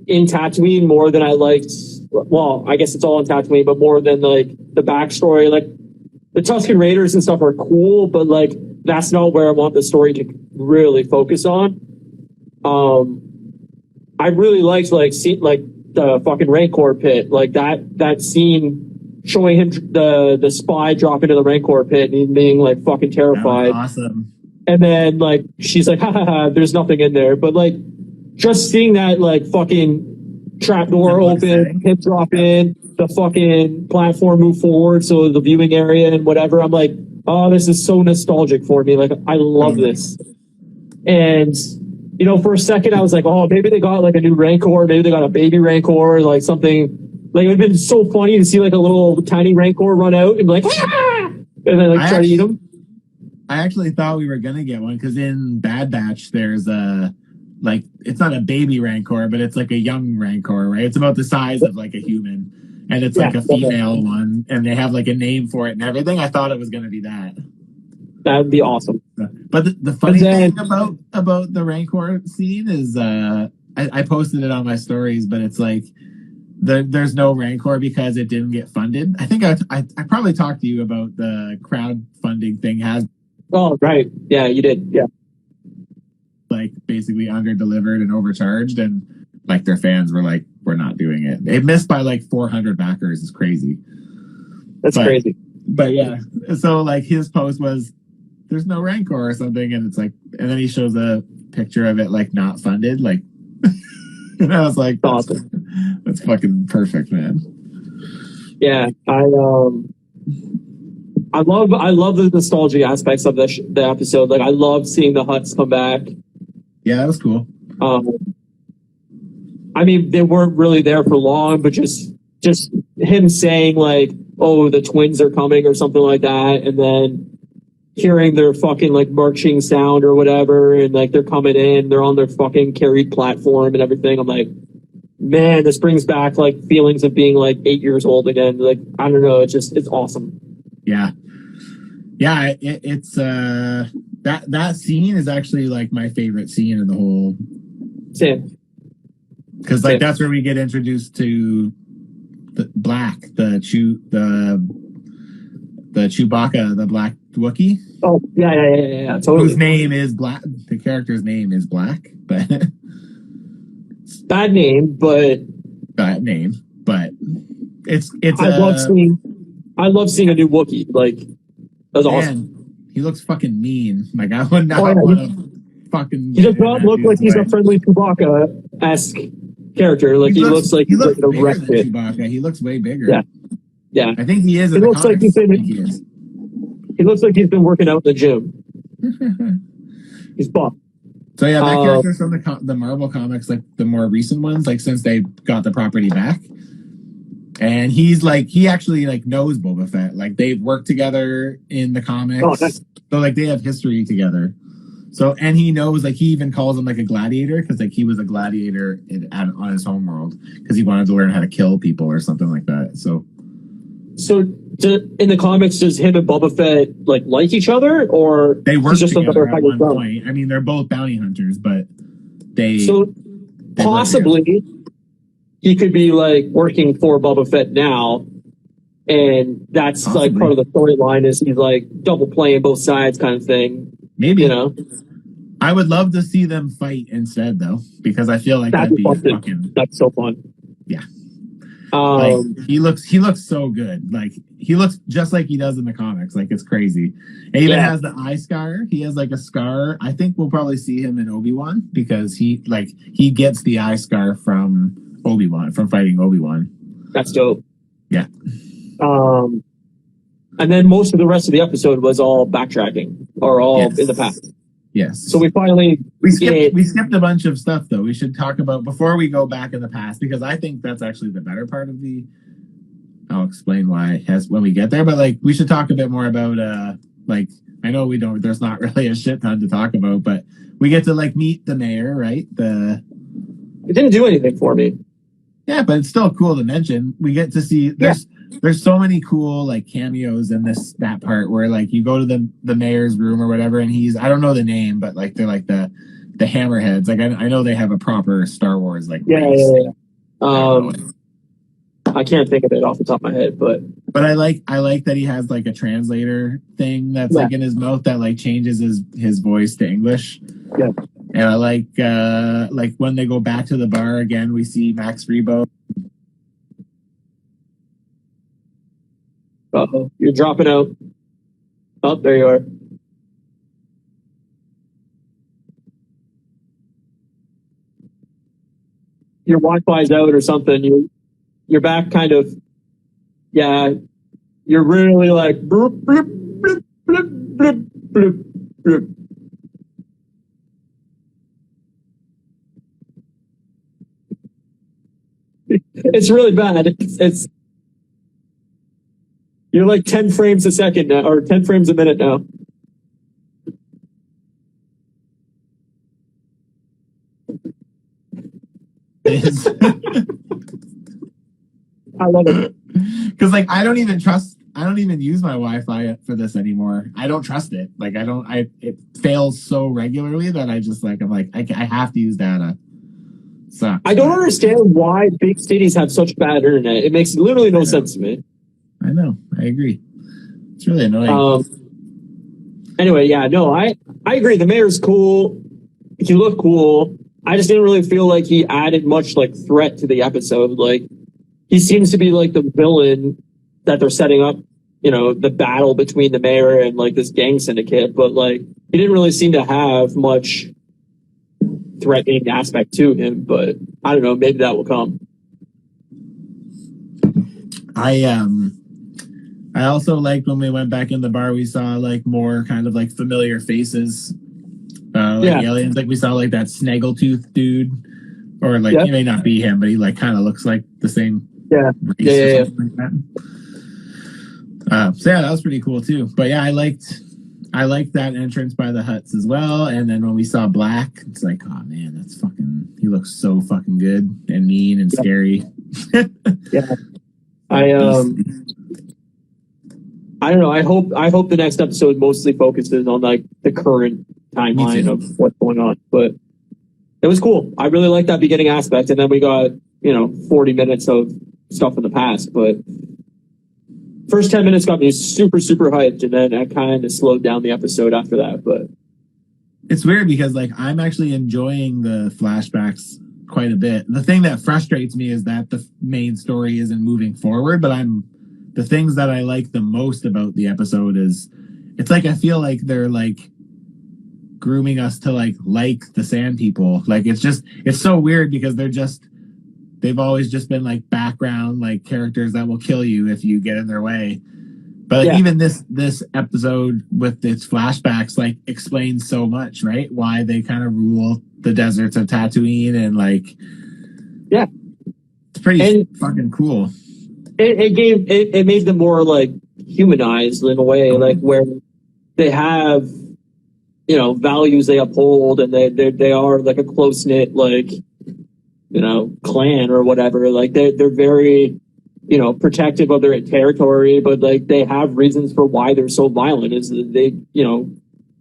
in Tatooine more than I liked. Well, I guess it's all in Tatooine, but more than like the backstory. Like, the Tusken Raiders and stuff are cool, but like that's not where I want the story to really focus on. I really liked like the fucking Rancor pit, like that scene showing him the spy drop into the Rancor pit and him being like fucking terrified. Awesome. And then like she's like, ha ha ha, there's nothing in there. But like just seeing that like fucking trap door open, him drop in, the fucking platform move forward, so the viewing area and whatever, I'm like, oh, this is so nostalgic for me. Like, I love this. And, for a second I was like, oh, maybe they got like a new Rancor, maybe they got a baby Rancor, like something Like, it would have been so funny to see like a little tiny rancor run out and be like, ah! And then like try to eat him. I actually thought we were gonna get one because in Bad Batch there's a like it's not a baby rancor, but it's like a young rancor, right? It's about the size of like a human, and it's like a female one, and they have like a name for it and everything. I thought it was gonna be that. That would be awesome. But the funny thing about the rancor scene is I posted it on my stories, but it's like there's no rancor because it didn't get funded. I think I probably talked to you about the crowdfunding thing has. Oh, right. Yeah, you did. Yeah. Like basically under-delivered and overcharged, and like their fans were like, we're not doing it. It missed by like 400 backers. It's crazy. That's crazy. But yeah, so like his post was, there's no rancor or something, and it's like, and then he shows a picture of it like not funded, like, and I was like, awesome. That's fucking perfect, man. Yeah, I love the nostalgic aspects of the episode. Like, I love seeing the Hutts come back. Yeah, that was cool. I mean, they weren't really there for long, but just him saying like, "Oh, the twins are coming" or something like that, and then hearing their fucking like marching sound or whatever, and like they're coming in, they're on their fucking carried platform and everything. I'm like, man, this brings back like feelings of being like 8 years old again. Like, I don't know, it's awesome. Yeah. It's that scene is actually like my favorite scene in the whole. Same. Because like that's where we get introduced to the Chewbacca, the Black Wookiee. Oh yeah, totally. Whose name is Black? The character's name is Black, but bad name, but it's. I love seeing a new Wookiee. Like, that's awesome. He looks fucking mean. Like, I would not want to fucking. He does not look like he's a friendly Chewbacca-esque character. Like, he looks like he's like a wreck it. Chewbacca. He looks way bigger. Yeah. I think he is. He looks like he's been working out in the gym. He's buff. So yeah, that character's from the Marvel comics, like the more recent ones, like since they got the property back. And he's like, he actually like knows Boba Fett. Like they've worked together in the comics. Oh, nice. So like they have history together. So, and he knows, like he even calls him like a gladiator because like he was a gladiator on his homeworld because he wanted to learn how to kill people or something like that. So in the comics, does him and Boba Fett like each other, or they work just together at one point? I mean, they're both bounty hunters, but they possibly he could be like working for Boba Fett now, and that's like part of the storyline is he's like double playing both sides kind of thing. Maybe, you know. I would love to see them fight instead, though, because I feel like that'd be fucking. That's so fun. Yeah. Like, he looks so good. Like he looks just like he does in the comics. Like it's crazy. And he even has the eye scar. He has like a scar. I think we'll probably see him in Obi-Wan because he gets the eye scar from Obi-Wan from fighting Obi-Wan. That's dope. Yeah. And then most of the rest of the episode was all backtracking or all in the past. Yes. So we skipped a bunch of stuff though. We should talk about before we go back in the past because I think that's actually the better part of the. I'll explain why when we get there, but like we should talk a bit more about like I know we don't. There's not really a shit ton to talk about, but we get to like meet the mayor, right? It didn't do anything for me. Yeah, but it's still cool to mention. We get to see there's so many cool like cameos in that part where like you go to the mayor's room or whatever, and I don't know the name, but like they're like the hammerheads. Like I know they have a proper Star Wars like race. I can't think of it off the top of my head, but I like that he has like a translator thing that's like in his mouth that like changes his voice to English. Yeah. And I like when they go back to the bar again, we see Max Rebo. Uh-oh, you're dropping out. Oh, there you are. Your Wi-Fi's out or something. You're back kind of. Yeah, you're really like. Bloop, bloop, bloop, bloop, bloop, bloop, bloop. It's really bad. It's you're like 10 frames a second now, or 10 frames a minute now. I love it. Because like I don't even use my Wi-Fi for this anymore. I don't trust it. Like it fails so regularly that I have to use data. So I don't understand why big cities have such bad internet. It makes literally no sense to me. I know. I agree. It's really annoying. Anyway, yeah, no, I agree. The mayor's cool. He looked cool. I just didn't really feel like he added much like threat to the episode. Like he seems to be like the villain that they're setting up, you know, the battle between the mayor and like this gang syndicate, but like he didn't really seem to have much threatening aspect to him, but I don't know, maybe that will come. I also liked when we went back in the bar, we saw like more kind of like familiar faces. Aliens, like we saw like that snaggletooth dude, or like he may not be him, but he like kind of looks like the same race or something like that. So yeah, that was pretty cool too. But yeah, I liked that entrance by the huts as well. And then when we saw Black, it's like, oh man, he looks so fucking good and mean and scary. Yeah. I don't know. I hope the next episode mostly focuses on like the current timeline of what's going on. But it was cool. I really liked that beginning aspect. And then we got, 40 minutes of stuff in the past. But first 10 minutes got me super, super hyped. And then I kind of slowed down the episode after that. But it's weird because like I'm actually enjoying the flashbacks quite a bit. The thing that frustrates me is that the main story isn't moving forward, but the things that I like the most about the episode is it's like I feel like they're like grooming us to like the Sand People. Like it's so weird because they've always just been like background like characters that will kill you if you get in their way. But even this episode with its flashbacks like explains so much, right? Why they kind of rule the deserts of Tatooine and like it's pretty fucking cool. It made them more like humanized in a way, like where they have values they uphold, and they are like a close knit like clan or whatever. Like they're very protective of their territory, but like they have reasons for why they're so violent. Is that they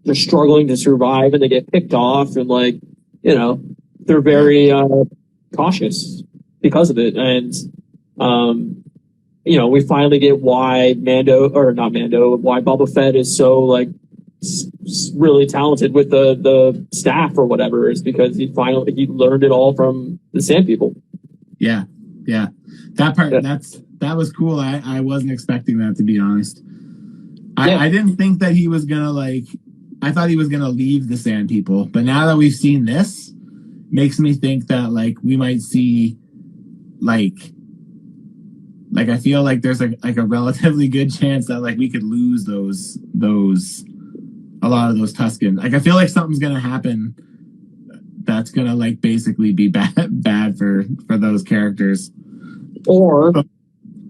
they're struggling to survive and they get picked off, and like they're very cautious because of it. And we finally get why why Boba Fett is so like really talented with the staff or whatever, is because he learned it all from the Sand People. Yeah. That part that was cool. I wasn't expecting that, to be honest. I didn't think that he was gonna I thought he was gonna leave the Sand People, but now that we've seen this, makes me think that like we might see like I feel like there's like a relatively good chance that like we could lose a lot of those Tuskens. Like I feel like something's gonna happen that's gonna like basically be bad for those characters. Or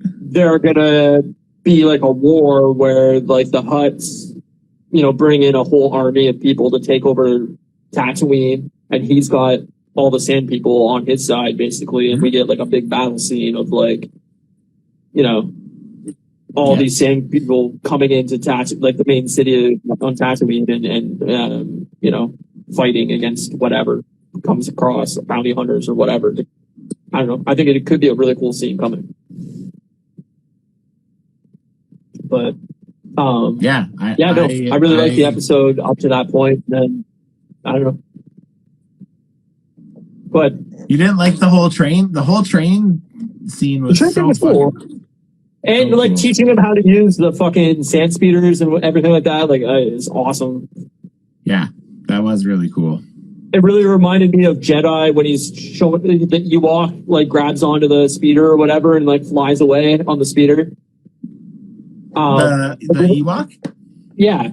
they're gonna be like a war where like the Hutts, bring in a whole army of people to take over Tatooine, and he's got all the Sand People on his side basically, and we get like a big battle scene of like all these Sand People coming into like the main city on Tatooine and fighting against whatever comes across, bounty hunters or whatever. I don't know. I think it could be a really cool scene coming. But I really liked the episode up to that point. And then I don't know. But you didn't like the whole train? The whole train scene was cool. And so like teaching them how to use the fucking sand speeders and everything like that, like is awesome. Yeah, that was really cool. It really reminded me of Jedi when he's showing that Ewok like grabs onto the speeder or whatever and like flies away on the speeder. The Ewok? Yeah.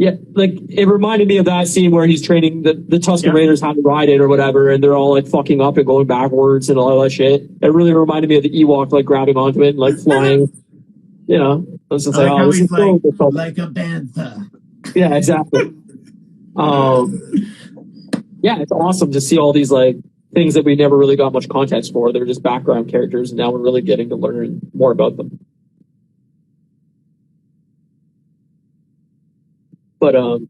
Yeah, like it reminded me of that scene where he's training the Tusken Raiders how to ride it or whatever, and they're all like fucking up and going backwards and all that shit. It really reminded me of the Ewok like grabbing onto it and like flying. You know, I was just I like how this he's is so like a bantha. Yeah, exactly. Yeah, it's awesome to see all these like things that we never really got much context for. They're just background characters, and now we're really getting to learn more about them. But oh,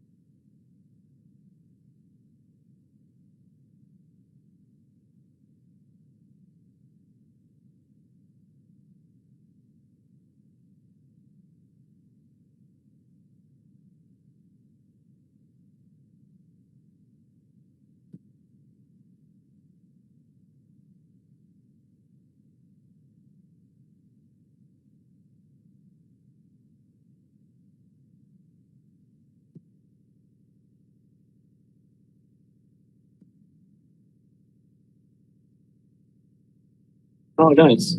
nice.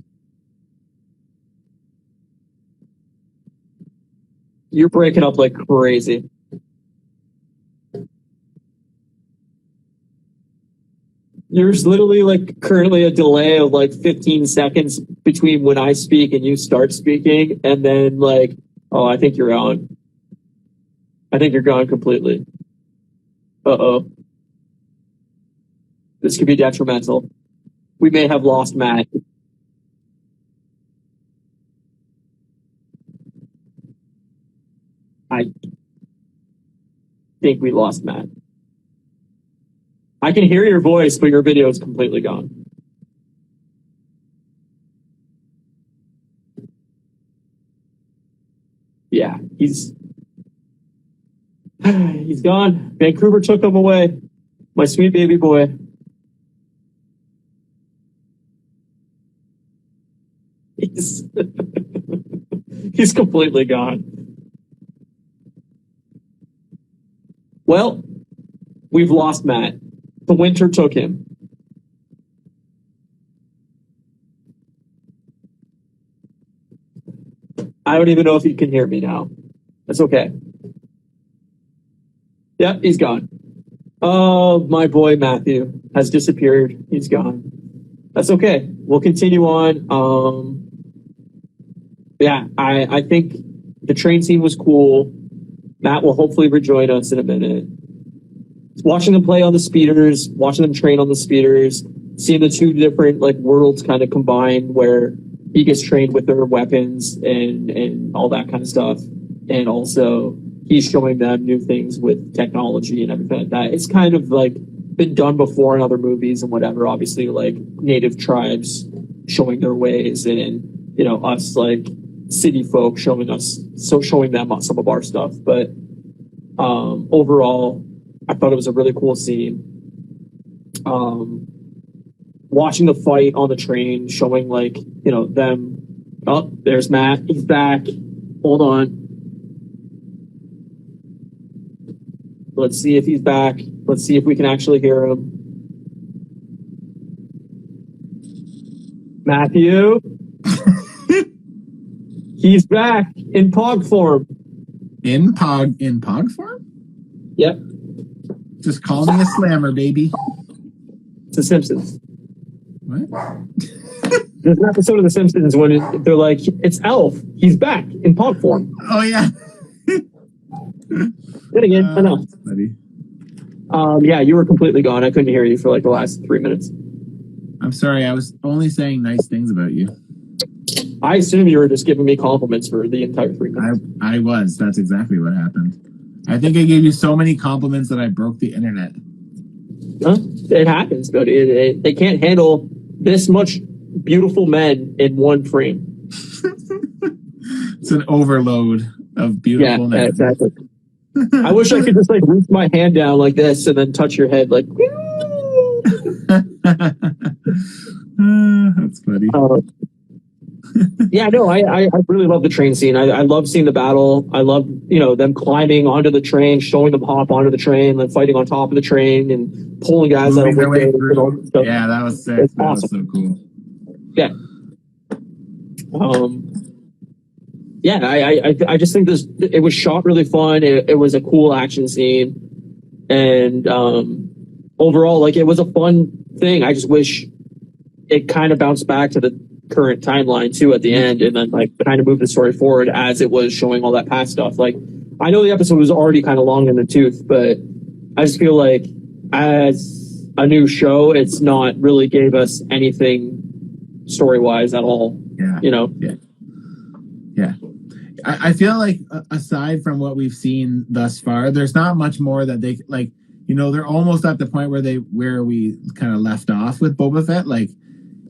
You're breaking up like crazy. There's literally like currently a delay of like 15 seconds between when I speak and you start speaking, and then like, oh, I think you're on. I think you're gone completely. Uh-oh. This could be detrimental. We may have lost Matt. I think we lost Matt. I can hear your voice, but your video is completely gone. Yeah, he's gone. Vancouver took him away. My sweet baby boy. He's he's completely gone. Well, we've lost Matt. The winter took him. I don't even know if he can hear me now. That's okay. Yep, he's gone. Oh, my boy Matthew has disappeared. He's gone. That's okay. We'll continue on. Yeah, I think the train scene was cool. Matt will hopefully rejoin us in a minute. Watching them play on the speeders, watching them train on the speeders, seeing the two different like worlds kind of combine where he gets trained with their weapons and all that kind of stuff. And also he's showing them new things with technology and everything like that. It's kind of like been done before in other movies and whatever, obviously like native tribes showing their ways and, you know, us like city folk showing them some of our stuff. But overall, I thought it was a really cool scene. Watching the fight on the train, showing like, you know, them. Oh, there's Matt. He's back. Hold on. Let's see if he's back. Let's see if we can actually hear him. Matthew. He's back in Pog form. In Pog form? Yep. Just call me a slammer, baby. It's The Simpsons. What? There's an episode of The Simpsons when they're like, it's Elf. He's back in Pog form. Oh, yeah. Then again, I know. Yeah, you were completely gone. I couldn't hear you for like the last 3 minutes. I'm sorry. I was only saying nice things about you. I assume you were just giving me compliments for the entire 3 minutes. I was. That's exactly what happened. I think I gave you so many compliments that I broke the internet. It happens, but they can't handle this much beautiful men in one frame. It's an overload of beautiful men. Yeah, exactly. I wish I could just like reach my hand down like this and then touch your head like. That's funny. Yeah, no, I really love the train scene. I love seeing the battle. I love, you know, them climbing onto the train, showing them hop onto the train, then fighting on top of the train and pulling guys out of windows. Yeah, that was sick. It's that awesome. was so cool. Yeah. yeah, I just think it was shot really fun. It was a cool action scene, and overall, like, it was a fun thing. I just wish it kind of bounced back to the current timeline too at the end, and then like kind of moved the story forward as it was showing all that past stuff. Like, I know the episode was already kind of long in the tooth, but I just feel like as a new show, it's not really gave us anything story wise at all. Yeah, you know. Yeah. I feel like aside from what we've seen thus far, there's not much more that they like. You know, they're almost at the point where we kind of left off with Boba Fett. Like,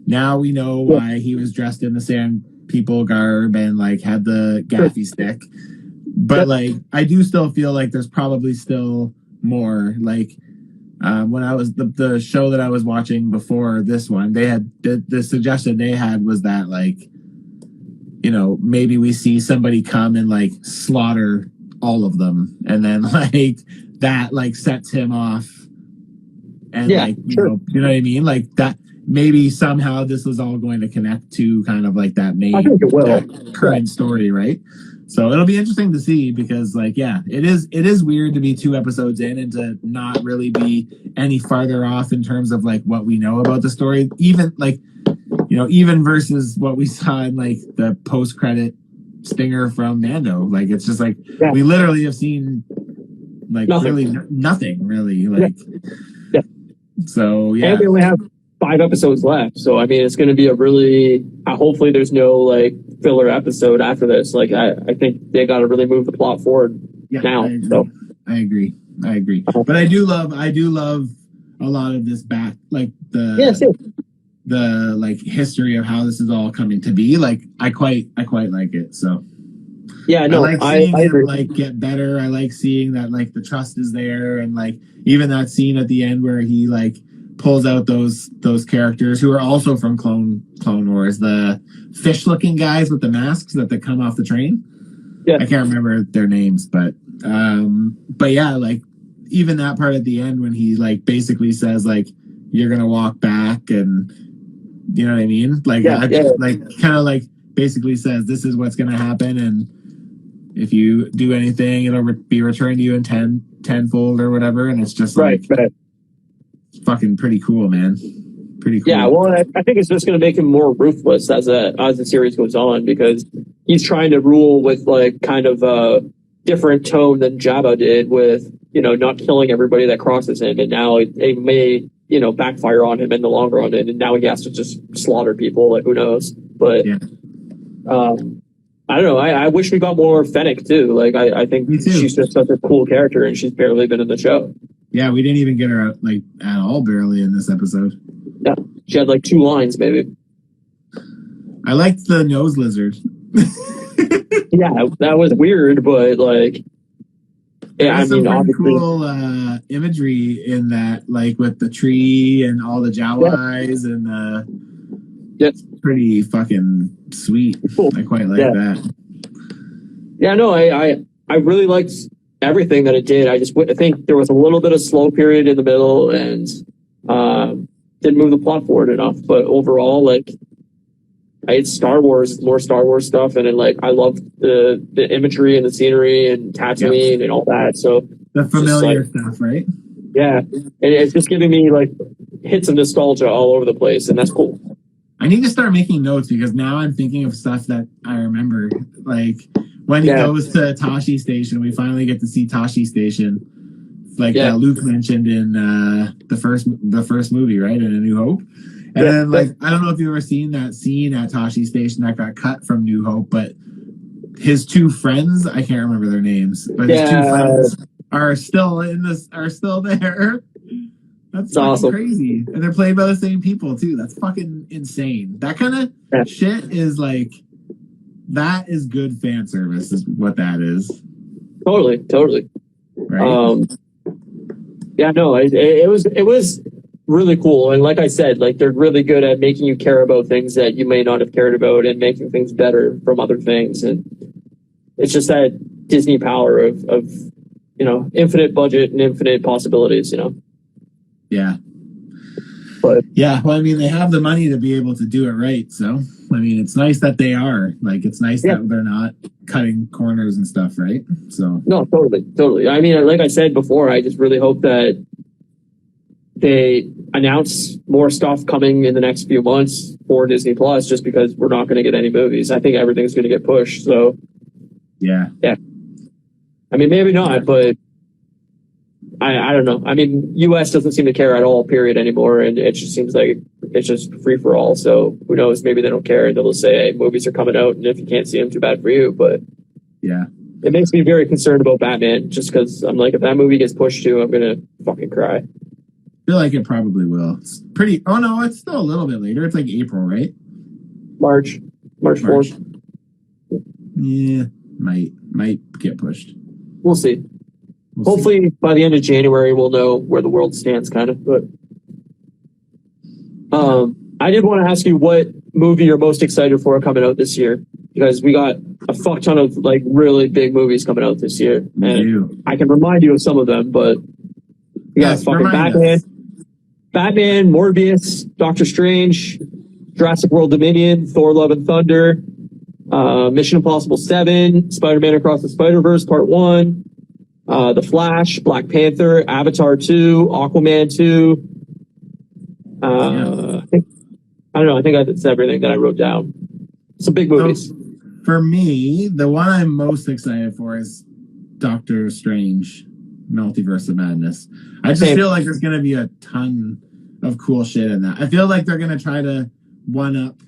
now we know why he was dressed in the Sand People garb and like had the gaffy stick. But like, I do still feel like there's probably still more. Like, when I was the show that I was watching before this one, they had the suggestion they had was that, like, you know, maybe we see somebody come and like slaughter all of them, and then like that like sets him off, and like you know what I mean, like that maybe somehow this was all going to connect to kind of like that main current story, right? So it'll be interesting to see, because like, yeah, it is weird to be 2 episodes in and to not really be any farther off in terms of like what we know about the story, even like, you know, even versus what we saw in like the post-credit stinger from Mando. Like, it's just like we literally have seen like nothing really. Like, so yeah. And we only have 5 episodes left, so I mean, it's going to be a really hopefully there's no like filler episode after this. Like, I think they got to really move the plot forward now. I agree. But I do love a lot of this back, like the like history of how this is all coming to be. Like, I quite like it. So yeah, no, I like seeing it like get better. I like seeing that like the trust is there, and like even that scene at the end where he like pulls out those characters who are also from Clone Wars, the fish looking guys with the masks that come off the train. Yeah, I can't remember their names, but yeah, like even that part at the end when he like basically says like, you're gonna walk back, and you know what I mean? Like, like kind of like basically says this is what's gonna happen, and if you do anything, it'll be returned to you in tenfold or whatever. And it's just like fucking pretty cool, man. Pretty cool. Yeah, well, I think it's just going to make him more ruthless as the series goes on, because he's trying to rule with like kind of a different tone than Jabba did, with, you know, not killing everybody that crosses him, and now it may, you know, backfire on him in the long run, and now he has to just slaughter people. Like, who knows? But I don't know. I wish we got more Fennec too. Like, I think she's just such a cool character, and she's barely been in the show. Yeah, we didn't even get her like at all barely in this episode. Yeah, she had like 2 lines maybe. I liked the nose lizard. Yeah, that was weird, but like, yeah, I mean, obviously, cool imagery in that, like with the tree and all the Jawas, and it's pretty fucking sweet. Cool. I quite like that. Yeah, no, I really liked everything that it did. I think there was a little bit of slow period in the middle, and didn't move the plot forward enough. But overall, like, it's more Star Wars stuff, and then like I love the imagery and the scenery and Tatooine and all that. So the familiar stuff, right? Yeah, and it's just giving me like hits of nostalgia all over the place, and that's cool. I need to start making notes, because now I'm thinking of stuff that I remember. Like when he goes to Tashi Station, we finally get to see Tashi Station, like Luke mentioned in the first movie, right? In A New Hope. And then, like, I don't know if you've ever seen that scene at Tashi Station that got cut from New Hope, but his 2 friends, I can't remember their names, but his 2 friends are still there. That's awesome. Crazy. And they're played by the same people too. That's fucking insane. That kind of shit is like, that is good fan service, is what that is. Totally. Right? Yeah, no, it was really cool. And like I said, like, they're really good at making you care about things that you may not have cared about, and making things better from other things. And it's just that Disney power of you know, infinite budget and infinite possibilities, you know. Yeah. But yeah, well, I mean, they have the money to be able to do it right. So, I mean, it's nice that they are. Like, it's nice that they're not cutting corners and stuff, right? So, no, totally. I mean, like I said before, I just really hope that they announce more stuff coming in the next few months for Disney Plus, just because we're not going to get any movies. I think everything's going to get pushed. So, yeah. I mean, maybe not, but I don't know. I mean, U.S. doesn't seem to care at all, period, anymore, and it just seems like it's just free for all. So who knows? Maybe they don't care, and they'll say, "Hey, movies are coming out, and if you can't see them, too bad for you." But yeah, it makes me very concerned about Batman, just because I'm like, if that movie gets pushed too, I'm gonna fucking cry. I feel like it probably will. It's pretty. Oh no, it's still a little bit later. It's like April, right? March 4th. Yeah, might get pushed. We'll see. Hopefully by the end of January we'll know where the world stands, kind of. But I did want to ask you what movie you're most excited for coming out this year, because we got a fuck ton of like really big movies coming out this year, and I can remind you of some of them. But we got fucking Batman, Morbius, Doctor Strange, Jurassic World Dominion, Thor: Love and Thunder, Mission Impossible 7, Spider-Man Across the Spider-Verse Part 1, The Flash, Black Panther, Avatar 2, Aquaman 2. I think that's everything that I wrote down. Some big movies. So, for me, the one I'm most excited for is Doctor Strange, Multiverse of Madness. I just feel like there's going to be a ton of cool shit in that. I feel like they're going to try to one-up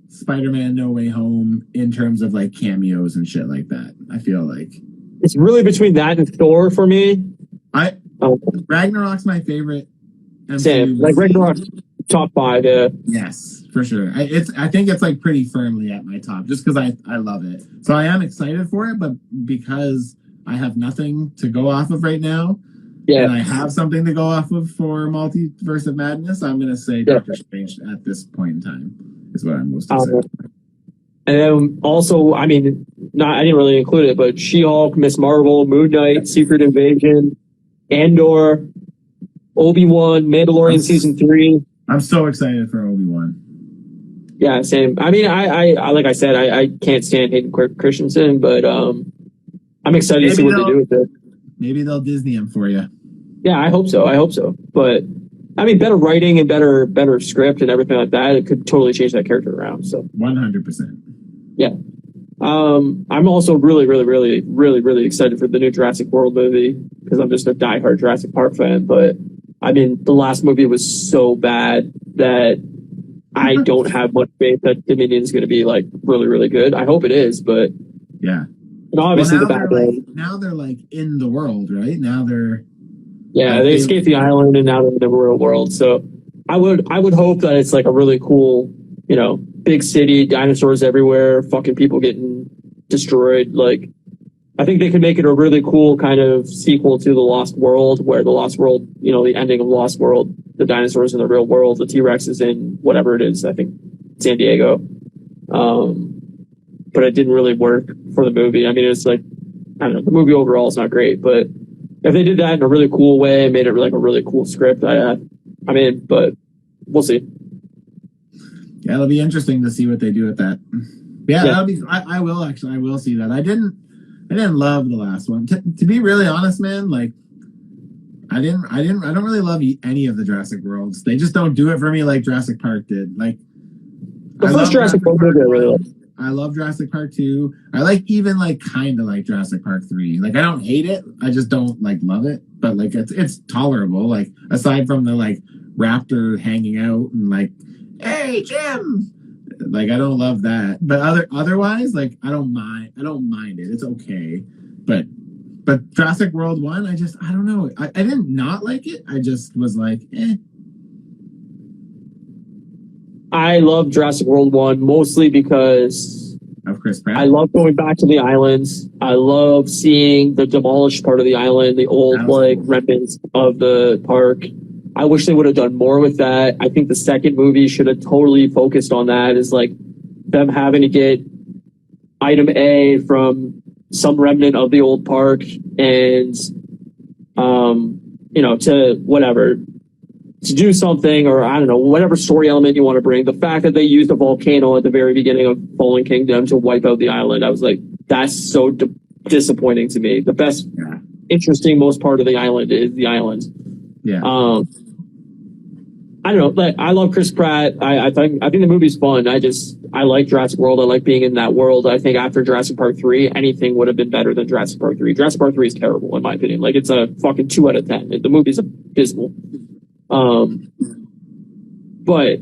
Spider-Man No Way Home in terms of like cameos and shit like that. I feel like it's really between that and Thor for me. Ragnarok's my favorite. Same. Like Ragnarok, top 5. Yeah. Yes, for sure. I think it's like pretty firmly at my top, just because I love it. So I am excited for it, but because I have nothing to go off of right now, and I have something to go off of for Multiverse of Madness, I'm going to say Doctor Strange at this point in time is what I'm most excited for. And then also, I mean, I didn't really include it, but She-Hulk, Miss Marvel, Moon Knight, Secret Invasion, Andor, Obi-Wan, Mandalorian Season 3. I'm so excited for Obi-Wan. Yeah, same. I mean, I like I said, I can't stand Hayden Christensen, but I'm excited to see what they do with it. Maybe they'll Disney him for you. Yeah, I hope so. But I mean, better writing and better script and everything like that, it could totally change that character around. So 100%. Yeah. I'm also really excited for the new Jurassic World movie, because I'm just a diehard Jurassic Park fan. But I mean, the last movie was so bad that I don't have much faith that Dominion is going to be like really good. I hope it is, but yeah. And obviously the Batman. Now they're like in the world, right? Now they're they escaped the island and now they're in the real world. So I would hope that it's like a really cool, big city, dinosaurs everywhere, fucking people getting destroyed. Like, I think they could make it a really cool kind of sequel to The Lost World, where The Lost World, the ending of Lost World, the dinosaurs in the real world, the T-Rex is in whatever it is, I think San Diego. But it didn't really work for the movie. I mean, it's like, I don't know, the movie overall is not great, but if they did that in a really cool way and made it like a really cool script, I'm in, but we'll see. Yeah, it'll be interesting to see what they do with that. Yeah. That'll be. I will see that. I didn't love the last one. To be really honest, man, like I don't really love any of the Jurassic Worlds. They just don't do it for me like Jurassic Park did. Like the first Jurassic Park movie I really love. I love Jurassic Park 2. I even kind of like Jurassic Park 3. Like, I don't hate it. I just don't love it. But like it's tolerable. Like, aside from the like raptor hanging out and like, hey Jim. Like, I don't love that. But otherwise, like, I don't mind it. It's okay. But Jurassic World 1, I don't know. I didn't not like it. I just was like, eh. I love Jurassic World 1 mostly because of Chris Pratt. I love going back to the islands. I love seeing the demolished part of the island, the old remnants of the park. I wish they would have done more with that. I think the second movie should have totally focused on that, is like them having to get item A from some remnant of the old park and to whatever, to do something, or I don't know, whatever story element you want to bring. The fact that they used a volcano at the very beginning of Fallen Kingdom to wipe out the island, I was like, that's so disappointing to me. The best, interesting, most part of the island is the island. Yeah. I don't know. Like, I love Chris Pratt. I think the movie's fun. I like Jurassic World. I like being in that world. I think after Jurassic Park 3, anything would have been better than Jurassic Park 3. Jurassic Park 3 is terrible, in my opinion. Like, it's a fucking 2 out of 10. The movie's abysmal. But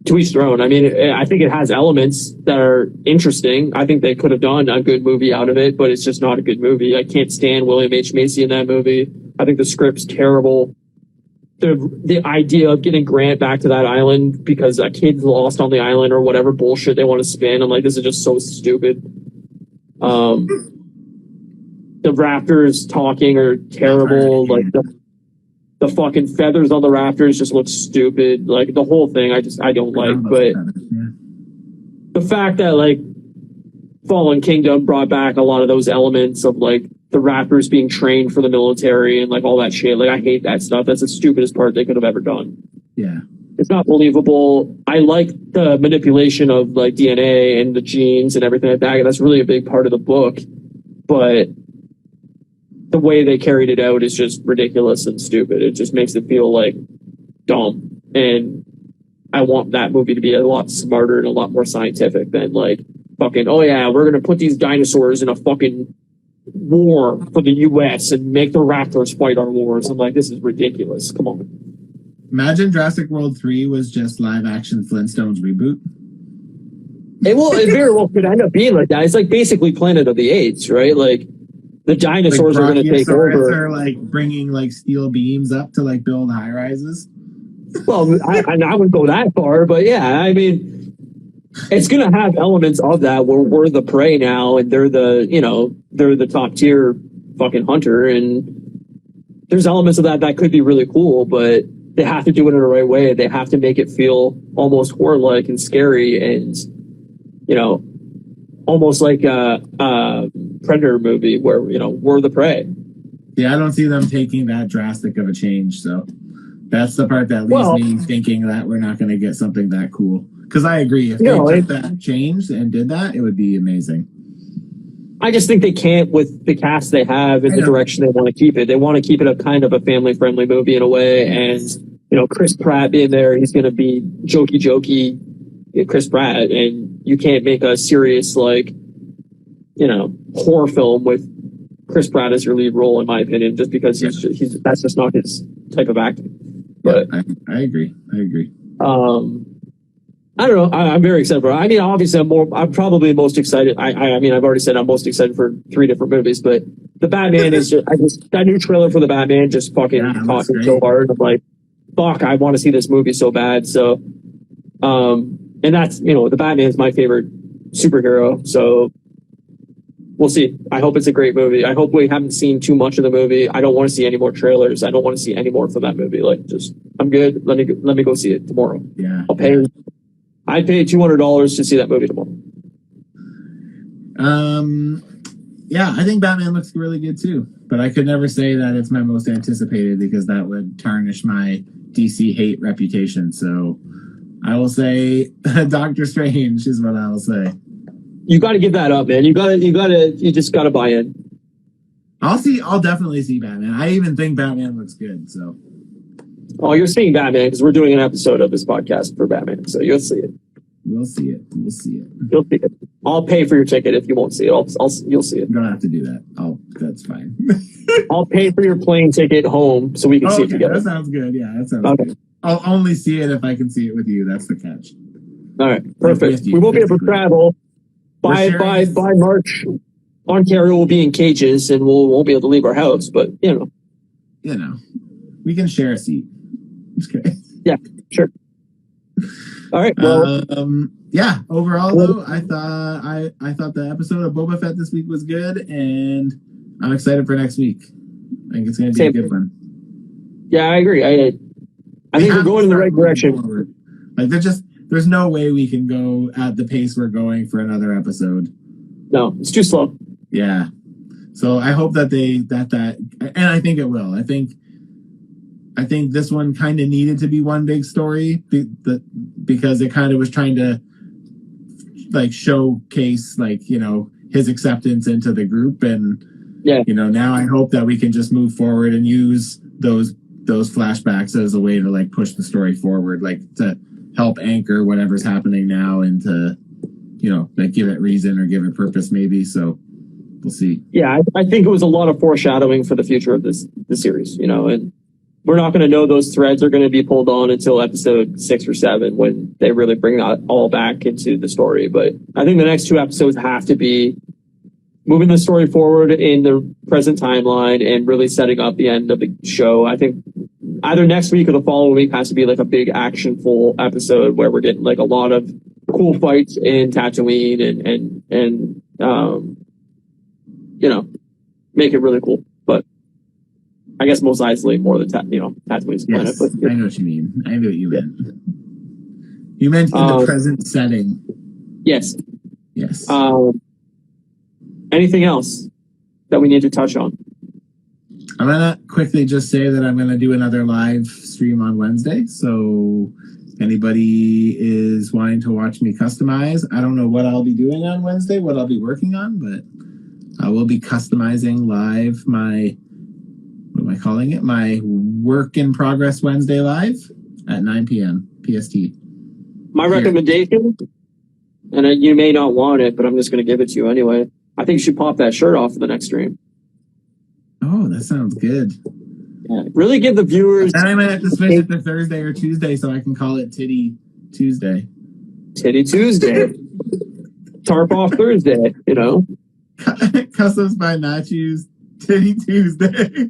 to each their own. I mean, I think it has elements that are interesting. I think they could have done a good movie out of it, but it's just not a good movie. I can't stand William H. Macy in that movie. I think the script's terrible. The idea of getting Grant back to that island because a kid's lost on the island or whatever bullshit they want to spin, I'm like, this is just so stupid. The raptors talking are terrible. Like the fucking feathers on the raptors just look stupid. Like the whole thing, I don't like. But the fact that like Fallen Kingdom brought back a lot of those elements of like the raptors being trained for the military and like all that shit. Like I hate that stuff. That's the stupidest part they could have ever done. Yeah. It's not believable. I like the manipulation of like DNA and the genes and everything like that. That's really a big part of the book. But the way they carried it out is just ridiculous and stupid. It just makes it feel like dumb. And I want that movie to be a lot smarter and a lot more scientific than like fucking, oh yeah, we're going to put these dinosaurs in a fucking war for the US and make the raptors fight our wars. I'm like, this is ridiculous. Come on. Imagine Jurassic World 3 was just live action Flintstones reboot. It very well could end up being like that. It's like basically Planet of the Apes, right? Like the dinosaurs are going to take over. They're like bringing like steel beams up to like build high rises. Well, I wouldn't go that far, but yeah, I mean, it's going to have elements of that where we're the prey now and they're the top tier fucking hunter. And there's elements of that could be really cool, but they have to do it in the right way. They have to make it feel almost horror-like and scary and, almost like a Predator movie where, we're the prey. Yeah, I don't see them taking that drastic of a change. So that's the part that leaves me thinking that we're not going to get something that cool. Because I agree, if they took that change and did that, it would be amazing. I just think they can't with the cast they have in the direction they want to keep it. They want to keep it a kind of a family-friendly movie in a way. And, Chris Pratt being there, he's going to be jokey Chris Pratt. And you can't make a serious, like, horror film with Chris Pratt as your lead role, in my opinion, just because that's just not his type of acting. But I agree. I don't know. I'm very excited for it. I mean, obviously, I'm probably most excited. I mean, I've already said I'm most excited for 3 different movies, but the Batman is that new trailer for the Batman just fucking caught me so hard. I'm like, fuck, I want to see this movie so bad. So, and that's, the Batman is my favorite superhero. So we'll see. I hope it's a great movie. I hope we haven't seen too much of the movie. I don't want to see any more trailers. I don't want to see any more from that movie. Like, I'm good. Let me go see it tomorrow. Yeah. I'd pay $200 to see that movie tomorrow. Yeah, I think Batman looks really good too. But I could never say that it's my most anticipated because that would tarnish my DC hate reputation. So I will say Doctor Strange is what I will say. You got to give that up, man. You just got to buy in. I'll definitely see Batman. I even think Batman looks good. So. Oh, you're seeing Batman because we're doing an episode of this podcast for Batman, so you'll see it. We'll see it. You'll see it. I'll pay for your ticket if you won't see it. You'll see it. You don't have to do that. That's fine. I'll pay for your plane ticket home so we can see it together. That sounds good. Yeah, that sounds good. I'll only see it if I can see it with you. That's the catch. All right, perfect. We won't be able to travel. By March, Ontario will be in cages and we won't be able to leave our house. But we can share a seat. Okay. Yeah, sure. All right. Well, yeah. Overall, though, I thought the episode of Boba Fett this week was good, and I'm excited for next week. I think it's going to be a good one. Yeah, I agree. I think we're going in the right direction. Forward. Like there's no way we can go at the pace we're going for another episode. No, it's too slow. Yeah. So I hope that and I think it will. I think I think this one kind of needed to be one big story because it kind of was trying to like showcase like, you know, his acceptance into the group. And, you know, now I hope that we can just move forward and use those flashbacks as a way to like push the story forward, like to help anchor whatever's happening now and to, you know, like give it reason or give it purpose maybe. So we'll see. Yeah, I think it was a lot of foreshadowing for the future of the series, you know, and we're not going to know those threads are going to be pulled on until episode 6 or 7 when they really bring that all back into the story. But I think the next 2 episodes have to be moving the story forward in the present timeline and really setting up the end of the show. I think either next week or the following week has to be like a big actionful episode where we're getting like a lot of cool fights in Tatooine and you know, make it really cool. But I guess most isolate more than Tatooine's planet. Yes, but, I know what you mean. I know what you meant. You meant in the present setting. Yes. Yes. Anything else that we need to touch on? I'm gonna quickly just say that I'm gonna do another live stream on Wednesday. So anybody is wanting to watch me customize, I don't know what I'll be doing on Wednesday, what I'll be working on, but I will be customizing live my, what am I calling it? My work in progress Wednesday live at 9 p.m. PST. My recommendation, and you may not want it, but I'm just going to give it to you anyway. I think you should pop that shirt off for the next stream. Oh, that sounds good. Yeah, really give the viewers... And I might have to switch it to Thursday or Tuesday so I can call it Titty Tuesday. Titty Tuesday. Tarp off Thursday, you know? Customs by Matthews, Titty Tuesday.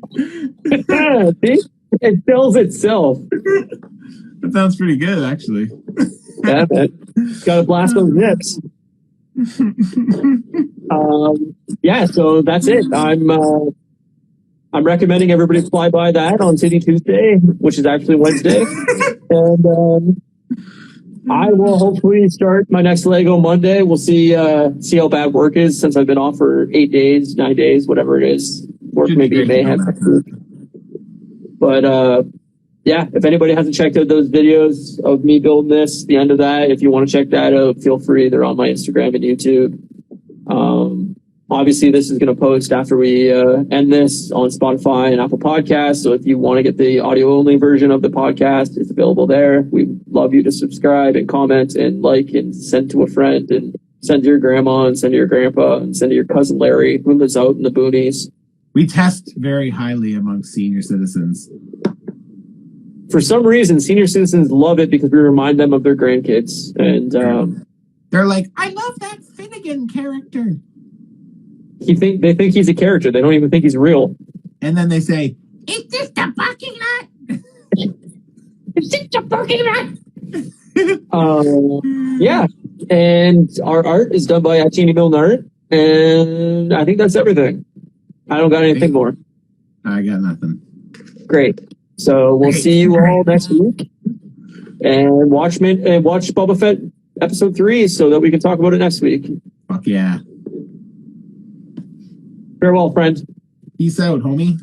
See? It sells itself. That sounds pretty good, actually. Yeah, man. Gotta blast those nips. Yeah, so that's it. I'm recommending everybody fly by that on Titty Tuesday, which is actually Wednesday. And I will hopefully start my next Lego Monday. We'll see how bad work is since I've been off for 8 days, 9 days, whatever it is. Work maybe may have. But yeah, if anybody hasn't checked out those videos of me building this, the end of that, if you want to check that out, feel free. They're on my Instagram and YouTube. Obviously, this is going to post after we end this on Spotify and Apple Podcasts. So if you want to get the audio-only version of the podcast, it's available there. We'd love you to subscribe and comment and like and send to a friend and send to your grandma and send to your grandpa and send to your cousin Larry who lives out in the boonies. We test very highly amongst senior citizens. For some reason, senior citizens love it because we remind them of their grandkids. And they're like, I love that Finnegan character. They think he's a character. They don't even think he's real. And then they say, "Is this the parking lot? Is this the parking lot?" Yeah. And our art is done by Teeny Milne Art. And I think that's everything. I don't got anything more. I got nothing. Great. So we'll see you all next week. And watch Boba Fett episode 3 so that we can talk about it next week. Fuck yeah. Farewell, friend. Peace out, homie.